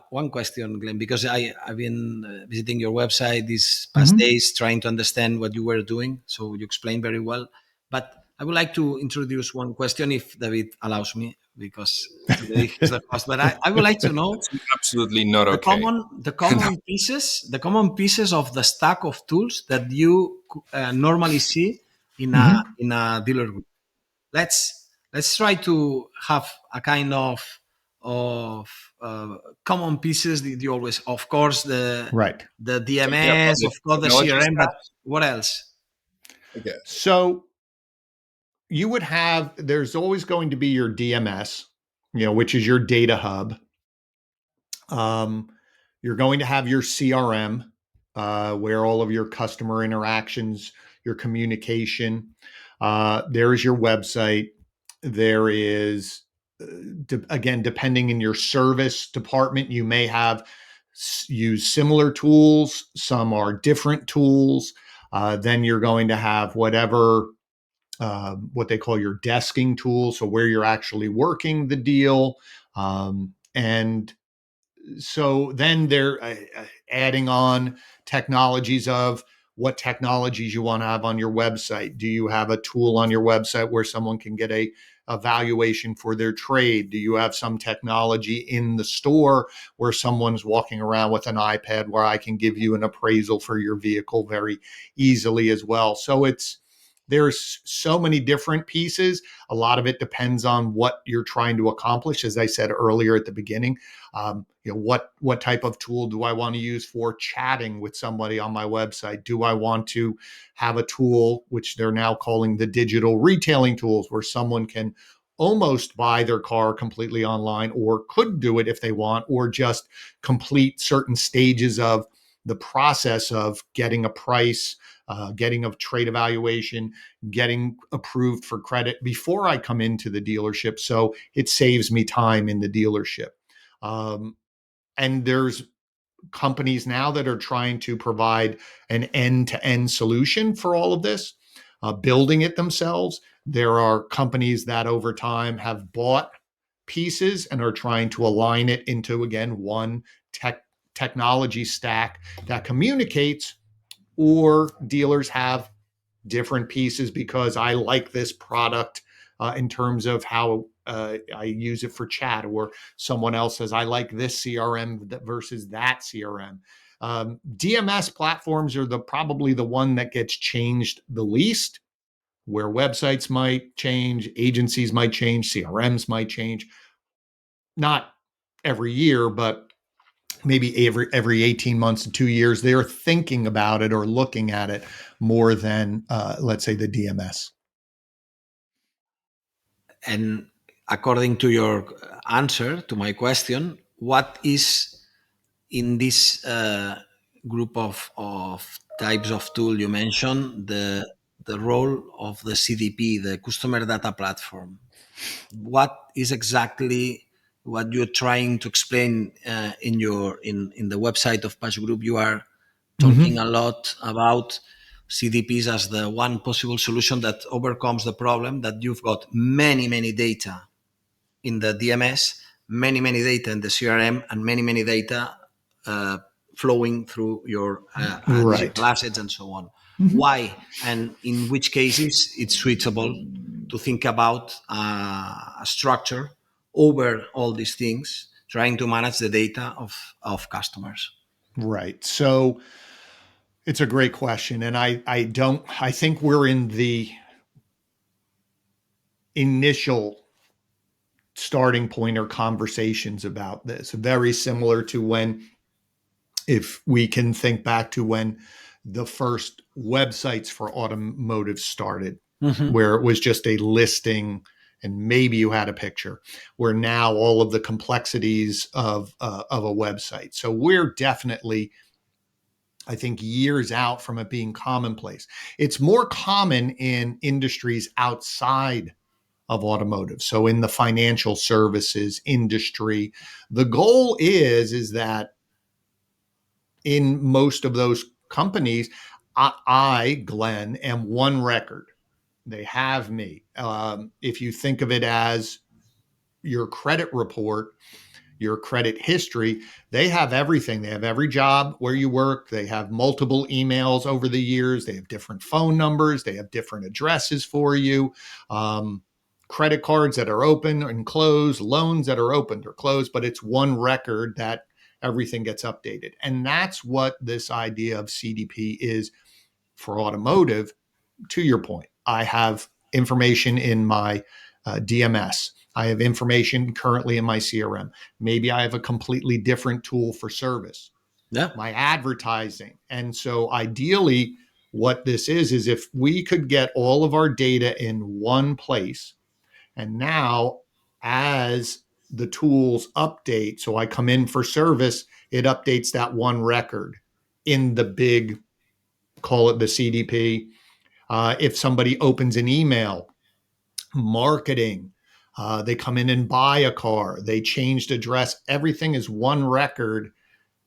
S2: one question, Glenn, because I've been visiting your website these past days, trying to understand what you were doing. So you explained very well. But I would like to introduce one question, if David allows me, because today is the host. But I would like to know.
S3: It's absolutely not okay.
S2: The common pieces of the stack of tools that you normally see in a dealer group. Let's try to have a kind of common pieces that you always, of course, the DMS, of course, the CRM, but what else?
S3: Okay.
S4: So you would there's always going to be your DMS, which is your data hub. You're going to have your CRM, where all of your customer interactions, your communication, there is your website. There is, again, depending in your service department, you may use similar tools. Some are different tools. Then you're going to have whatever what they call your desking tool, so where you're actually working the deal. And so then they're adding on technologies of what technologies you want to have on your website. Do you have a tool on your website where someone can get a evaluation for their trade? Do you have some technology in the store where someone's walking around with an iPad where I can give you an appraisal for your vehicle very easily as well? So there's so many different pieces. A lot of it depends on what you're trying to accomplish. As I said earlier at the beginning, what type of tool do I want to use for chatting with somebody on my website? Do I want to have a tool, which they're now calling the digital retailing tools, where someone can almost buy their car completely online, or could do it if they want, or just complete certain stages of the process of getting a price, getting a trade evaluation, getting approved for credit before I come into the dealership. So it saves me time in the dealership. And there's companies now that are trying to provide an end-to-end solution for all of this, building it themselves. There are companies that over time have bought pieces and are trying to align it into, again, one technology stack that communicates, or dealers have different pieces because I like this product in terms of how I use it for chat, or someone else says, I like this CRM versus that CRM. DMS platforms are probably the one that gets changed the least, where websites might change, agencies might change, CRMs might change. Not every year, but maybe every 18 months to 2 years, they're thinking about it or looking at it more than, let's say, the DMS.
S2: And according to your answer to my question, what is in this group of types of tool you mentioned, the role of the CDP, the customer data platform? What is exactly what you're trying to explain in the website of Pasch Group? You are talking a lot about CDPs as the one possible solution that overcomes the problem that you've got many data in the DMS, many data in the CRM, and many data flowing through your digital assets and so on. Why and in which cases it's suitable to think about a structure over all these things, trying to manage the data of customers?
S4: Right. So it's a great question. And I think we're in the initial starting point or conversations about this, very similar to when, if we can think back to when the first websites for automotive started, where it was just a listing and maybe you had a picture, where now all of the complexities of a website. So we're definitely, I think, years out from it being commonplace. It's more common in industries outside of automotive. So in the financial services industry, the goal is that in most of those companies, I, Glenn, am one record. They have me. If you think of it as your credit report, your credit history, they have everything. They have every job where you work. They have multiple emails over the years. They have different phone numbers. They have different addresses for you. Credit cards that are open and closed, loans that are opened or closed, but it's one record that everything gets updated. And that's what this idea of CDP is for automotive. To your point, I have information in my DMS. I have information currently in my CRM. Maybe I have a completely different tool for service.
S2: Yeah.
S4: My advertising. And so ideally, what this is if we could get all of our data in one place, and now as the tools update, so I come in for service, it updates that one record in the big, call it the CDP. If somebody opens an email, marketing, they come in and buy a car, they changed address, everything is one record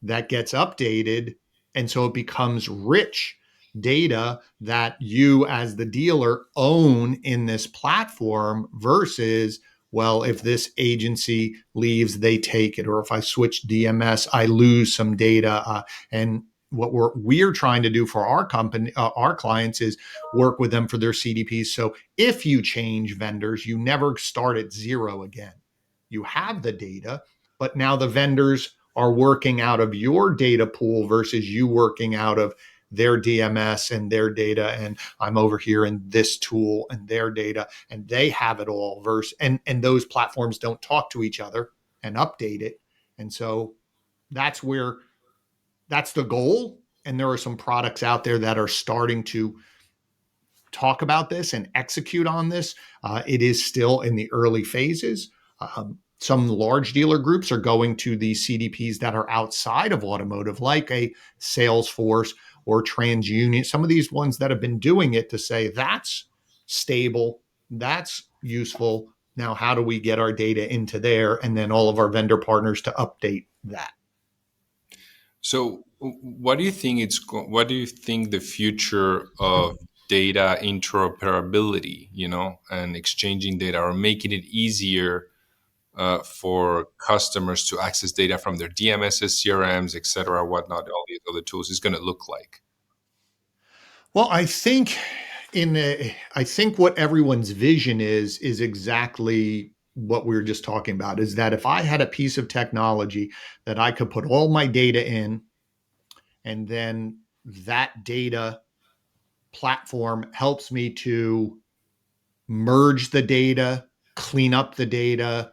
S4: that gets updated. And so it becomes rich data that you as the dealer own in this platform versus, well, if this agency leaves, they take it, or if I switch DMS, I lose some data. And what we're trying to do for our company, our clients, is work with them for their CDPs. So if you change vendors, you never start at zero again. You have the data, but now the vendors are working out of your data pool versus you working out of their DMS and their data. And I'm over here in this tool and their data, and they have it all and those platforms don't talk to each other and update it. And so that's the goal. And there are some products out there that are starting to talk about this and execute on this. It is still in the early phases. Some large dealer groups are going to the CDPs that are outside of automotive, like a Salesforce or TransUnion, some of these ones that have been doing it, to say that's stable, that's useful. Now, how do we get our data into there? And then all of our vendor partners to update that.
S3: So what do you think the future of data interoperability, and exchanging data, or making it easier for customers to access data from their DMSs, CRMs, et cetera, whatnot, all these other tools, is going to look like?
S4: Well, I think what everyone's vision is exactly what we were just talking about, is that if I had a piece of technology that I could put all my data in, and then that data platform helps me to merge the data, clean up the data,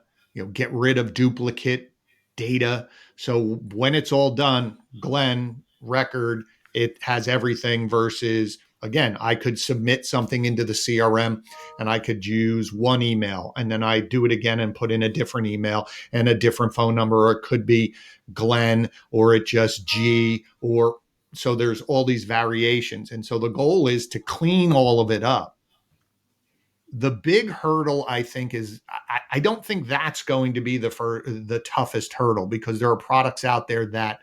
S4: get rid of duplicate data. So when it's all done, Glenn, record, it has everything, versus, again, I could submit something into the CRM and I could use one email, and then I do it again and put in a different email and a different phone number, or it could be Glenn, or it just G, or so there's all these variations. And so the goal is to clean all of it up. The big hurdle, I think, is I don't think that's going to be the toughest hurdle, because there are products out there that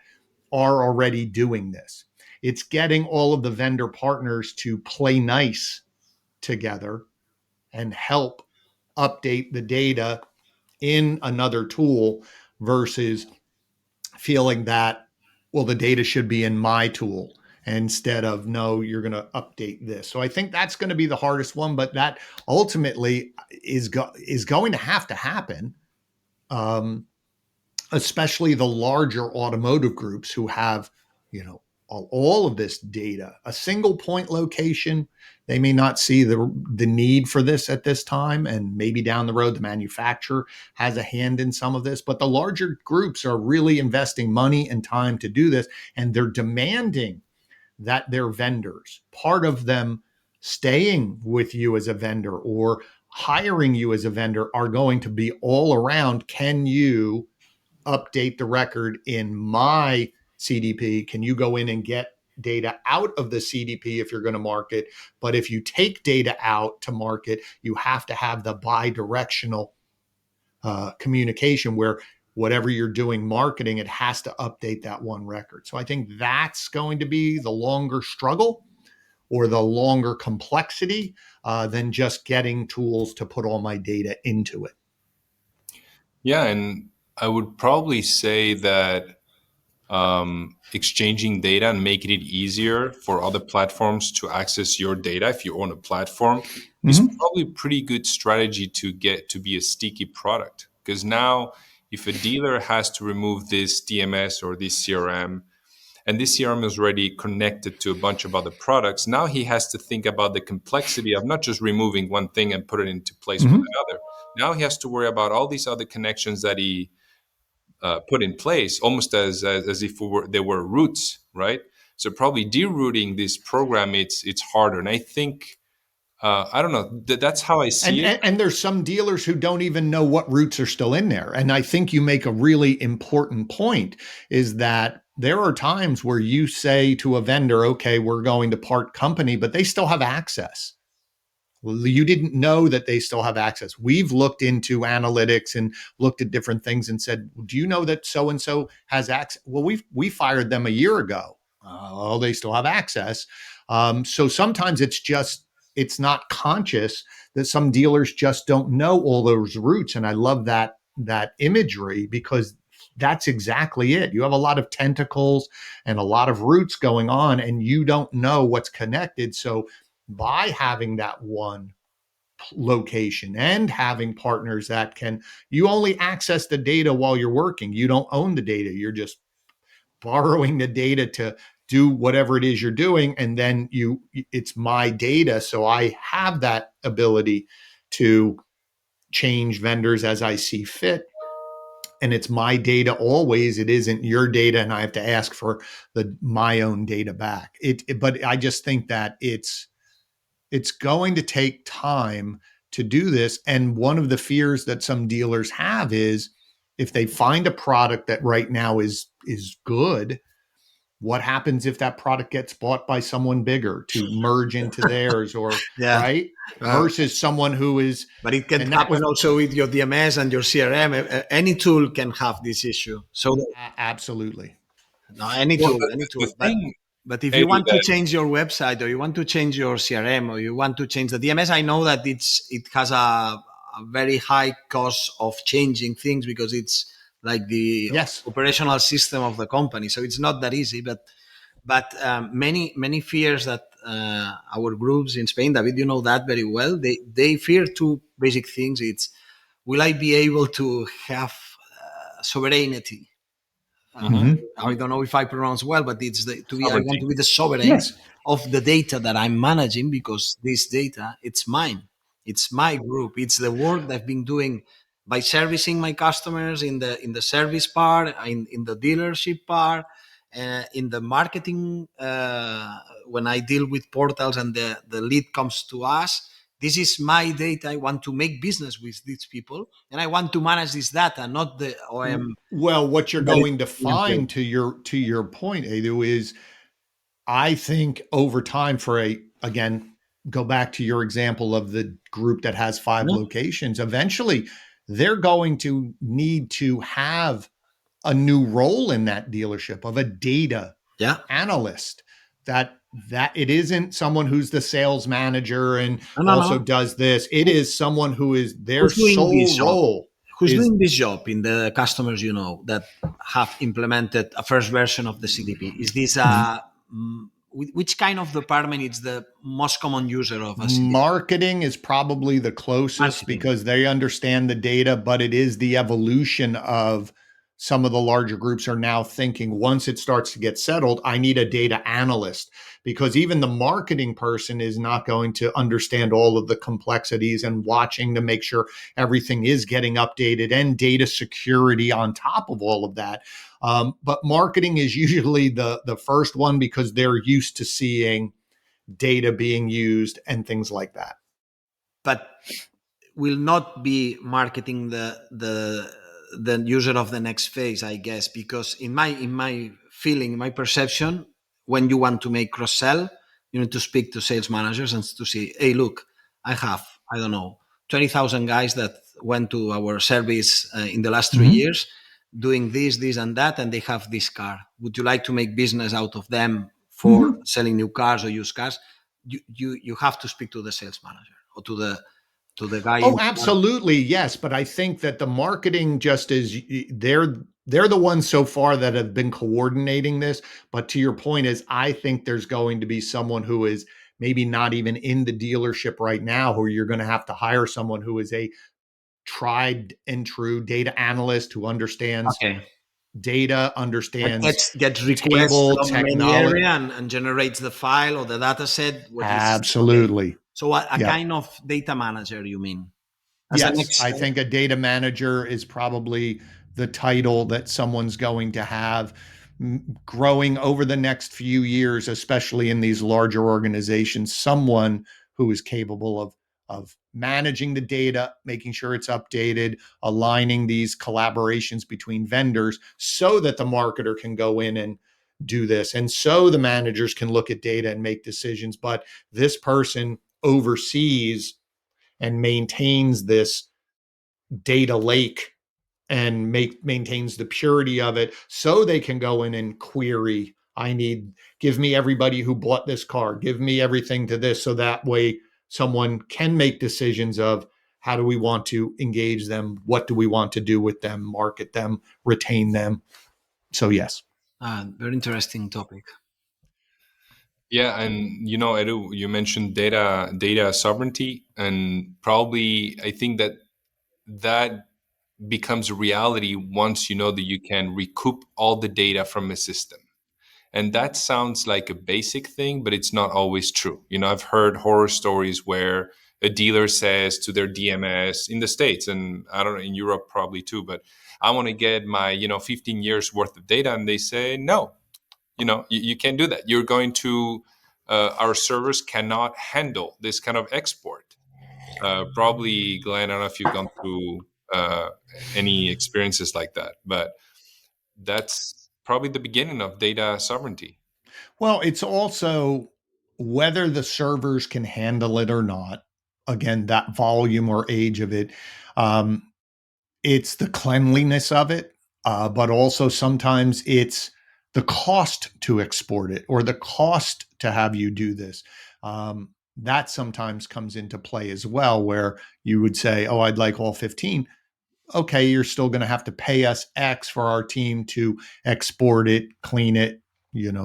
S4: are already doing this. It's getting all of the vendor partners to play nice together and help update the data in another tool, versus feeling that, well, the data should be in my tool, instead of, no, you're going to update this. So I think that's going to be the hardest one, but that ultimately is going to have to happen, especially the larger automotive groups who have, all of this data, a single point location. They may not see the need for this at this time, and maybe down the road the manufacturer has a hand in some of this, but the larger groups are really investing money and time to do this, and they're demanding that their vendors, part of them staying with you as a vendor or hiring you as a vendor, are going to be all around, can you update the record in my CDP? Can you go in and get data out of the CDP if you're going to market? But if you take data out to market, you have to have the bi-directional communication, where whatever you're doing marketing, it has to update that one record. So I think that's going to be the longer struggle, or the longer complexity, than just getting tools to put all my data into it.
S3: Yeah, and I would probably say that exchanging data and making it easier for other platforms to access your data, if you own a platform, is probably a pretty good strategy to get to be a sticky product. Because now, if a dealer has to remove this DMS or this CRM, and this CRM is already connected to a bunch of other products, now he has to think about the complexity of not just removing one thing and put it into place with another. Now he has to worry about all these other connections that he put in place, almost as if they were roots, right? So probably derouting this program, it's harder. And I think, I don't know, that's how I see it.
S4: And there's some dealers who don't even know what roots are still in there. And I think you make a really important point, is that there are times where you say to a vendor, okay, we're going to part company, but they still have access. You didn't know that they still have access. We've looked into analytics and looked at different things and said, do you know that so-and-so has access? Well, we fired them a year ago. Oh, they still have access. So sometimes it's not conscious that some dealers just don't know all those routes. And I love that imagery, because that's exactly it. You have a lot of tentacles and a lot of roots going on, and you don't know what's connected. So by having that one location and having partners that you only access the data while you're working. You don't own the data. You're just borrowing the data to do whatever it is you're doing. And then it's my data. So I have that ability to change vendors as I see fit. And it's my data always. It isn't your data, and I have to ask for my own data back. But I just think that it's going to take time to do this. And one of the fears that some dealers have is, if they find a product that right now is good, what happens if that product gets bought by someone bigger to merge into theirs, or right? Versus someone who is.
S2: But it can happen also with your DMS and your CRM. Any tool can have this issue. So
S4: absolutely.
S2: No, any tool. But if you want to change your website, or you want to change your CRM, or you want to change the DMS, I know that it has a very high cost of changing things, because it's like the operational system of the company. So it's not that easy. But many fears that our groups in Spain, David, you know that very well. They fear two basic things. It's, will I be able to have sovereignty? I don't know if I pronounce well, but it's I want to be the sovereign of the data that I'm managing, because this data, it's mine. It's my group. It's the work that I've been doing by servicing my customers in the service part, in the dealership part, in the marketing, when I deal with portals and the lead comes to us. This is my data. I want to make business with these people, and I want to manage this data, not the OM.
S4: Well, what you're going to find, to your point, Edu, is, I think over time, again, go back to your example of the group that has 5 locations, eventually they're going to need to have a new role in that dealership of a data analyst, that it isn't someone who's the sales manager and does this. It is someone who is their sole role.
S2: Who's doing this job in the customers, that have implemented a first version of the CDP? Is this which kind of department is the most common user of a CDP?
S4: Marketing is probably the closest, because they understand the data, but it is the evolution of some of the larger groups are now thinking, once it starts to get settled, I need a data analyst, because even the marketing person is not going to understand all of the complexities and watching to make sure everything is getting updated, and data security on top of all of that. But marketing is usually the first one, because they're used to seeing data being used and things like that.
S2: But will not be marketing the user of the next phase, I guess, because in my feeling, my perception, when you want to make cross-sell, you need to speak to sales managers and to say, hey, look, I have, 20,000 guys that went to our service in the last 3 years doing this, and that, and they have this car. Would you like to make business out of them for selling new cars or used cars? You have to speak to the sales manager, or to the guy.
S4: Oh, absolutely. Yes. But I think that the marketing just is, they're the ones so far that have been coordinating this. But to your point is, I think there's going to be someone who is maybe not even in the dealership right now, who you're going to have to hire someone who is a tried and true data analyst who understands data, understands
S2: gets requests from any area and generates the file or the data set.
S4: Absolutely.
S2: So a kind of data manager, you mean?
S4: Yes, I think a data manager is probably the title that someone's going to have growing over the next few years, especially in these larger organizations, someone who is capable of managing the data, making sure it's updated, aligning these collaborations between vendors so that the marketer can go in and do this. And so the managers can look at data and make decisions. But this person oversees and maintains this data lake and maintains the purity of it, so they can go in and query give me everybody who bought this car, give me everything to this. So that way someone can make decisions of how do we want to engage them? What do we want to do with them, market them, retain them? So yes.
S2: Very interesting topic.
S3: Yeah, and Edu, you mentioned data sovereignty, and probably I think that becomes a reality once you know that you can recoup all the data from a system. And that sounds like a basic thing, but it's not always true. I've heard horror stories where a dealer says to their DMS in the States, and I don't know, in Europe probably too, but I want to get my 15 years worth of data, and they say no. You can't do that. You're going to our servers cannot handle this kind of export. Probably, Glenn, I don't know if you've gone through any experiences like that, but that's probably the beginning of data sovereignty.
S4: Well, it's also whether the servers can handle it or not. Again, that volume or age of it. It's the cleanliness of it, but also sometimes it's the cost to export it or the cost to have you do this. That sometimes comes into play as well, where you would say, oh, I'd like all 15. Okay, you're still going to have to pay us X for our team to export it, clean it,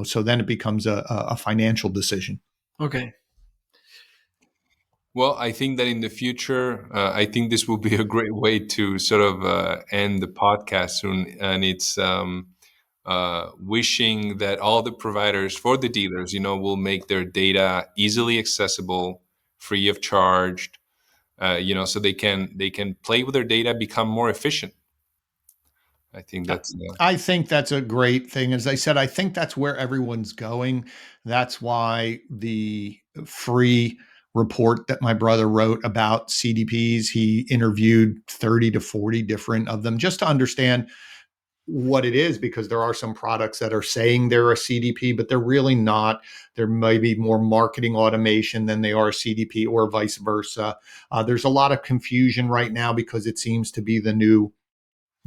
S4: so then it becomes a financial decision.
S2: Okay.
S3: Well, I think that in the future, I think this will be a great way to sort of end the podcast soon. And it's wishing that all the providers for the dealers, will make their data easily accessible, free of charge, so they can play with their data, become more efficient. I think that's
S4: a great thing. As I said, I think that's where everyone's going. That's why the free report that my brother wrote about CDPs, he interviewed 30 to 40 different of them just to understand what it is, because there are some products that are saying they're a CDP, but they're really not. There may be more marketing automation than they are a CDP, or vice versa. There's a lot of confusion right now because it seems to be the new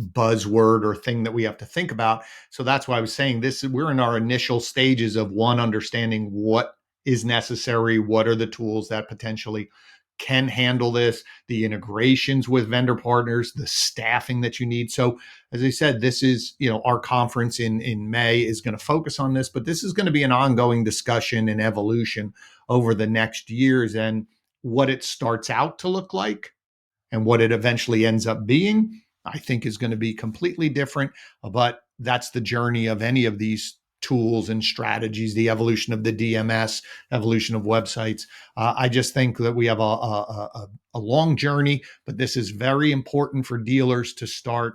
S4: buzzword or thing that we have to think about. So that's why I was saying we're in our initial stages of understanding what is necessary, what are the tools that potentially can handle this, the integrations with vendor partners, the staffing that you need. So as I said, this is, our conference in May is going to focus on this, but this is going to be an ongoing discussion and evolution over the next years, and what it starts out to look like and what it eventually ends up being, I think is going to be completely different. But that's the journey of any of these tools and strategies, the evolution of the DMS, evolution of websites. I just think that we have a long journey, but this is very important for dealers to start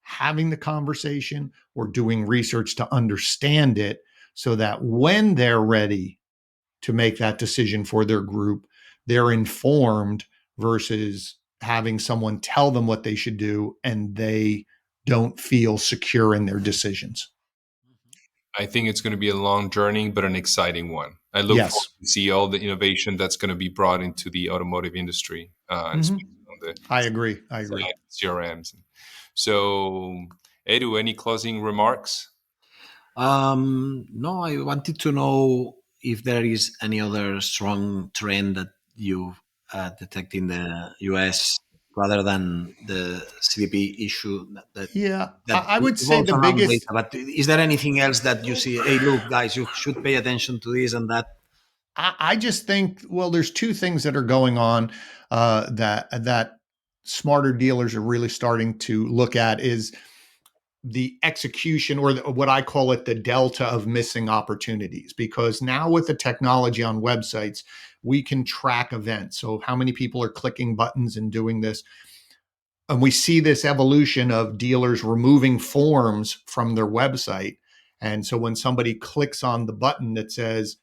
S4: having the conversation or doing research to understand it, so that when they're ready to make that decision for their group, they're informed versus having someone tell them what they should do and they don't feel secure in their decisions.
S3: I think it's going to be a long journey, but an exciting one. I look forward to see all the innovation that's going to be brought into the automotive industry.
S4: I agree.
S3: CRMs. So, Edu, any closing remarks?
S2: No, I wanted to know if there is any other strong trend that you detect in the US rather than the CDP issue.
S4: I would say the biggest.
S2: Data, but is there anything else that you see? Hey, look, guys, you should pay attention to this and that.
S4: I just think, there's two things that are going on that smarter dealers are really starting to look at is the execution, or what I call it, the delta of missing opportunities. Because now with the technology on websites, we can track events. So how many people are clicking buttons and doing this? And we see this evolution of dealers removing forms from their website. And so when somebody clicks on the button that says,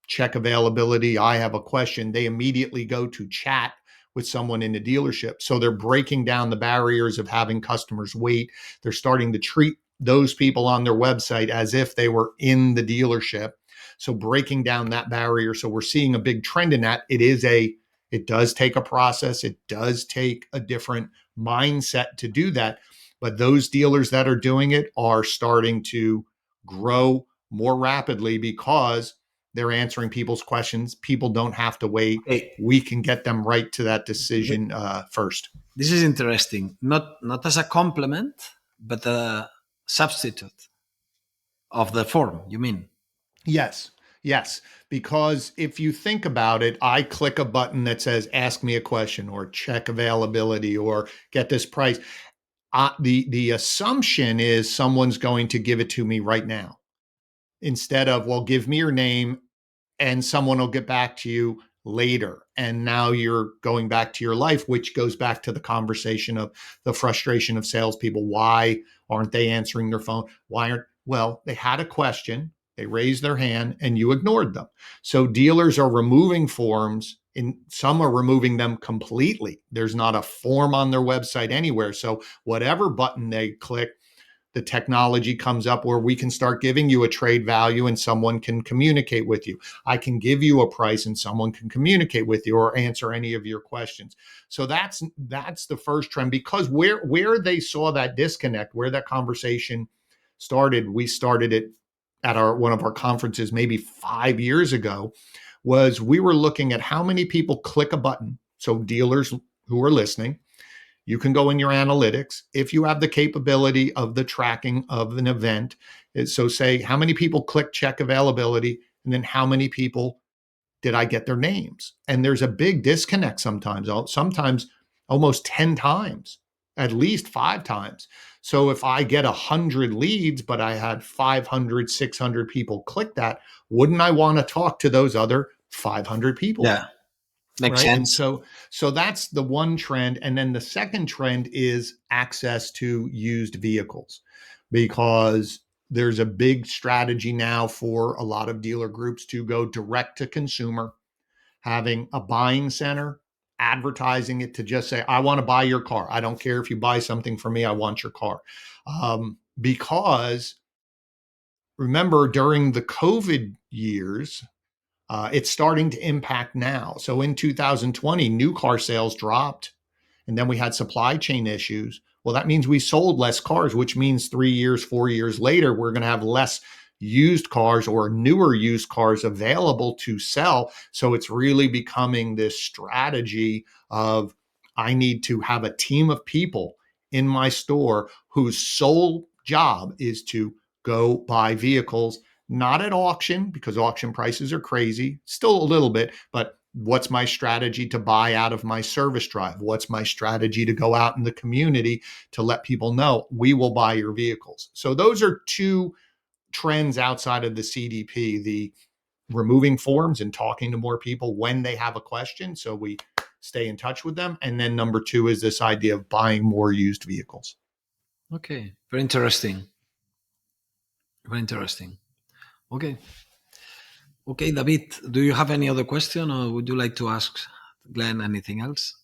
S4: check availability, I have a question, they immediately go to chat with someone in the dealership. So they're breaking down the barriers of having customers wait. They're starting to treat those people on their website as if they were in the dealership. So breaking down that barrier. So we're seeing a big trend in that. It does take a process. It does take a different mindset to do that. But those dealers that are doing it are starting to grow more rapidly because they're answering people's questions. People don't have to wait.
S2: Hey,
S4: We can get them right to that decision first.
S2: this is interesting. Not as a complement, but a substitute of the form, you mean?
S4: Yes. Because if you think about it, I click a button that says, ask me a question or check availability or get this price. The assumption is someone's going to give it to me right now instead of, well, give me your name and someone will get back to you later. And now you're going back to your life, which goes back to the conversation of the frustration of salespeople. Why aren't they answering their phone? Well, they had a question, they raised their hand, and you ignored them. So dealers are removing forms, and some are removing them completely. There's not a form on their website anywhere. So whatever button they click, the technology comes up where we can start giving you a trade value and someone can communicate with you. I can give you a price and someone can communicate with you or answer any of your questions. So that's the first trend, because where they saw that disconnect, where that conversation started, we started it at one of our conferences maybe 5 years ago, was we were looking at how many people click a button. So dealers who are listening, you can go in your analytics if you have the capability of the tracking of an event. So say how many people click check availability, and then how many people did I get their names? And there's a big disconnect sometimes almost 10 times, at least 5 times. So if I get 100 leads, but I had 500, 600 people click that, wouldn't I want to talk to those other 500 people?
S2: Yeah. Makes sense.
S4: And so that's the one trend. And then the second trend is access to used vehicles, because there's a big strategy now for a lot of dealer groups to go direct to consumer, having a buying center, advertising it to just say, I want to buy your car. I don't care if you buy something from me. I want your car. Because remember, during the COVID years, it's starting to impact now. So in 2020, new car sales dropped, and then we had supply chain issues. Well, that means we sold less cars, which means 3 years, 4 years later, we're going to have less used cars or newer used cars available to sell. So it's really becoming this strategy of, I need to have a team of people in my store whose sole job is to go buy vehicles, not at auction, because auction prices are crazy, still a little bit, but what's my strategy to buy out of my service drive? What's my strategy to go out in the community to let people know we will buy your vehicles? So those are two trends outside of the CDP, the removing forms and talking to more people when they have a question, so we stay in touch with them. And then number 2 is this idea of buying more used vehicles.
S2: Okay, very interesting. Very interesting. Okay, David, do you have any other question, or would you like to ask Glenn anything else?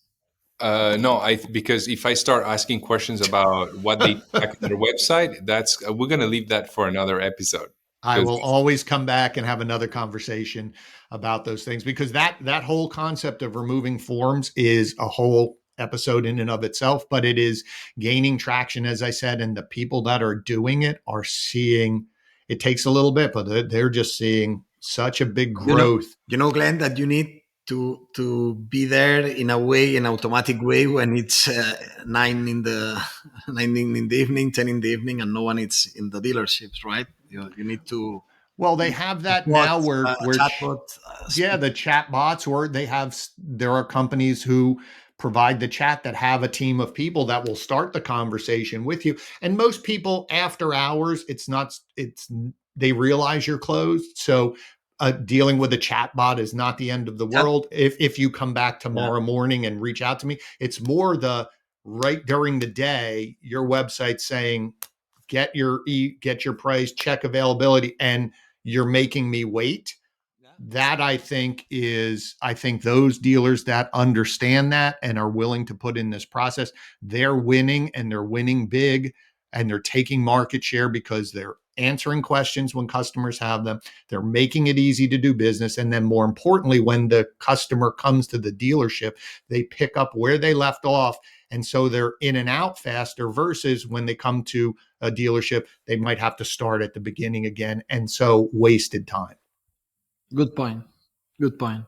S3: No, because if I start asking questions about what they check on their website, that's we're going to leave that for another episode.
S4: I will always come back and have another conversation about those things, because that whole concept of removing forms is a whole episode in and of itself, but it is gaining traction, as I said, and the people that are doing it are seeing, it takes a little bit, but they're just seeing such a big growth.
S2: You know, Glenn, that you need to be there in a way, an automatic way, when it's 9 in the evening, 10 in the evening, and no one is in the dealerships, right? You need to.
S4: Well, they have that now where
S2: chatbot,
S4: the chat bots, or there are companies who provide the chat that have a team of people that will start the conversation with you. And most people after hours, they realize you're closed. So dealing with a chat bot is not the end of the world. If you come back tomorrow morning and reach out to me, it's more right during the day, your website saying, get your price, check availability, and you're making me wait. That I think those dealers that understand that and are willing to put in this process, they're winning, and they're winning big, and they're taking market share because they're answering questions when customers have them. They're making it easy to do business. And then more importantly, when the customer comes to the dealership, they pick up where they left off. And so they're in and out faster versus when they come to a dealership, they might have to start at the beginning again. And so wasted time.
S2: Good point. Good point.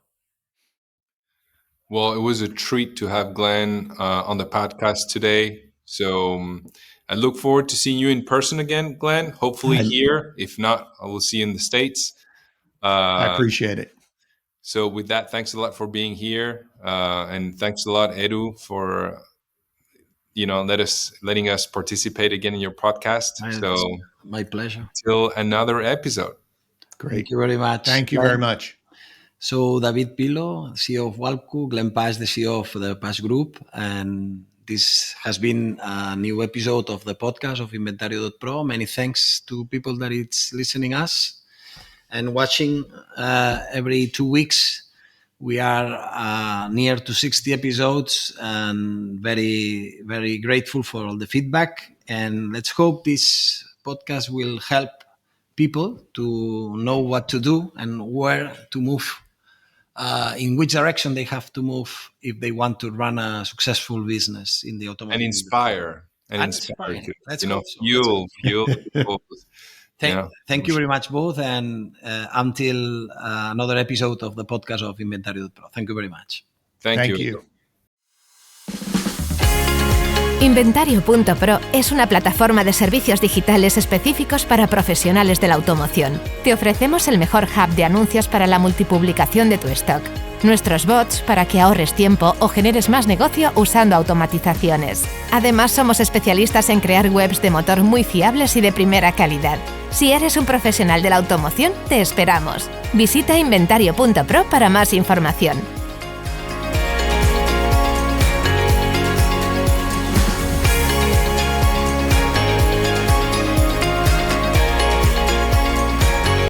S3: Well, it was a treat to have Glenn on the podcast today. So I look forward to seeing you in person again, Glenn, hopefully here. If not, I will see you in the States.
S4: I appreciate it.
S3: So with that, thanks a lot for being here. And thanks a lot, Edu, for letting us participate again in your podcast. So
S2: my pleasure.
S3: Till another episode.
S4: Great.
S2: Thank you very much.
S4: Thank you very much.
S2: So David Pilo, CEO of Walcu, Glenn Pasch, the CEO of the Pasch Group, and this has been a new episode of the podcast of Invitario.pro. Many thanks to people that it's listening us and watching every 2 weeks. We are near to 60 episodes and very, very grateful for all the feedback. And let's hope this podcast will help people to know what to do and where to move, in which direction they have to move if they want to run a successful business in the automotive
S3: and inspire
S2: industry.
S3: Too.
S2: Let's
S3: fuel.
S2: Thank you very much both, and until another episode of the podcast of Invitario.pro. Thank you very much.
S3: Thank you.
S1: Invitario.pro es una plataforma de servicios digitales específicos para profesionales de la automoción. Te ofrecemos el mejor hub de anuncios para la multipublicación de tu stock, nuestros bots para que ahorres tiempo o generes más negocio usando automatizaciones. Además, somos especialistas en crear webs de motor muy fiables y de primera calidad. Si eres un profesional de la automoción, te esperamos. Visita Invitario.pro para más información.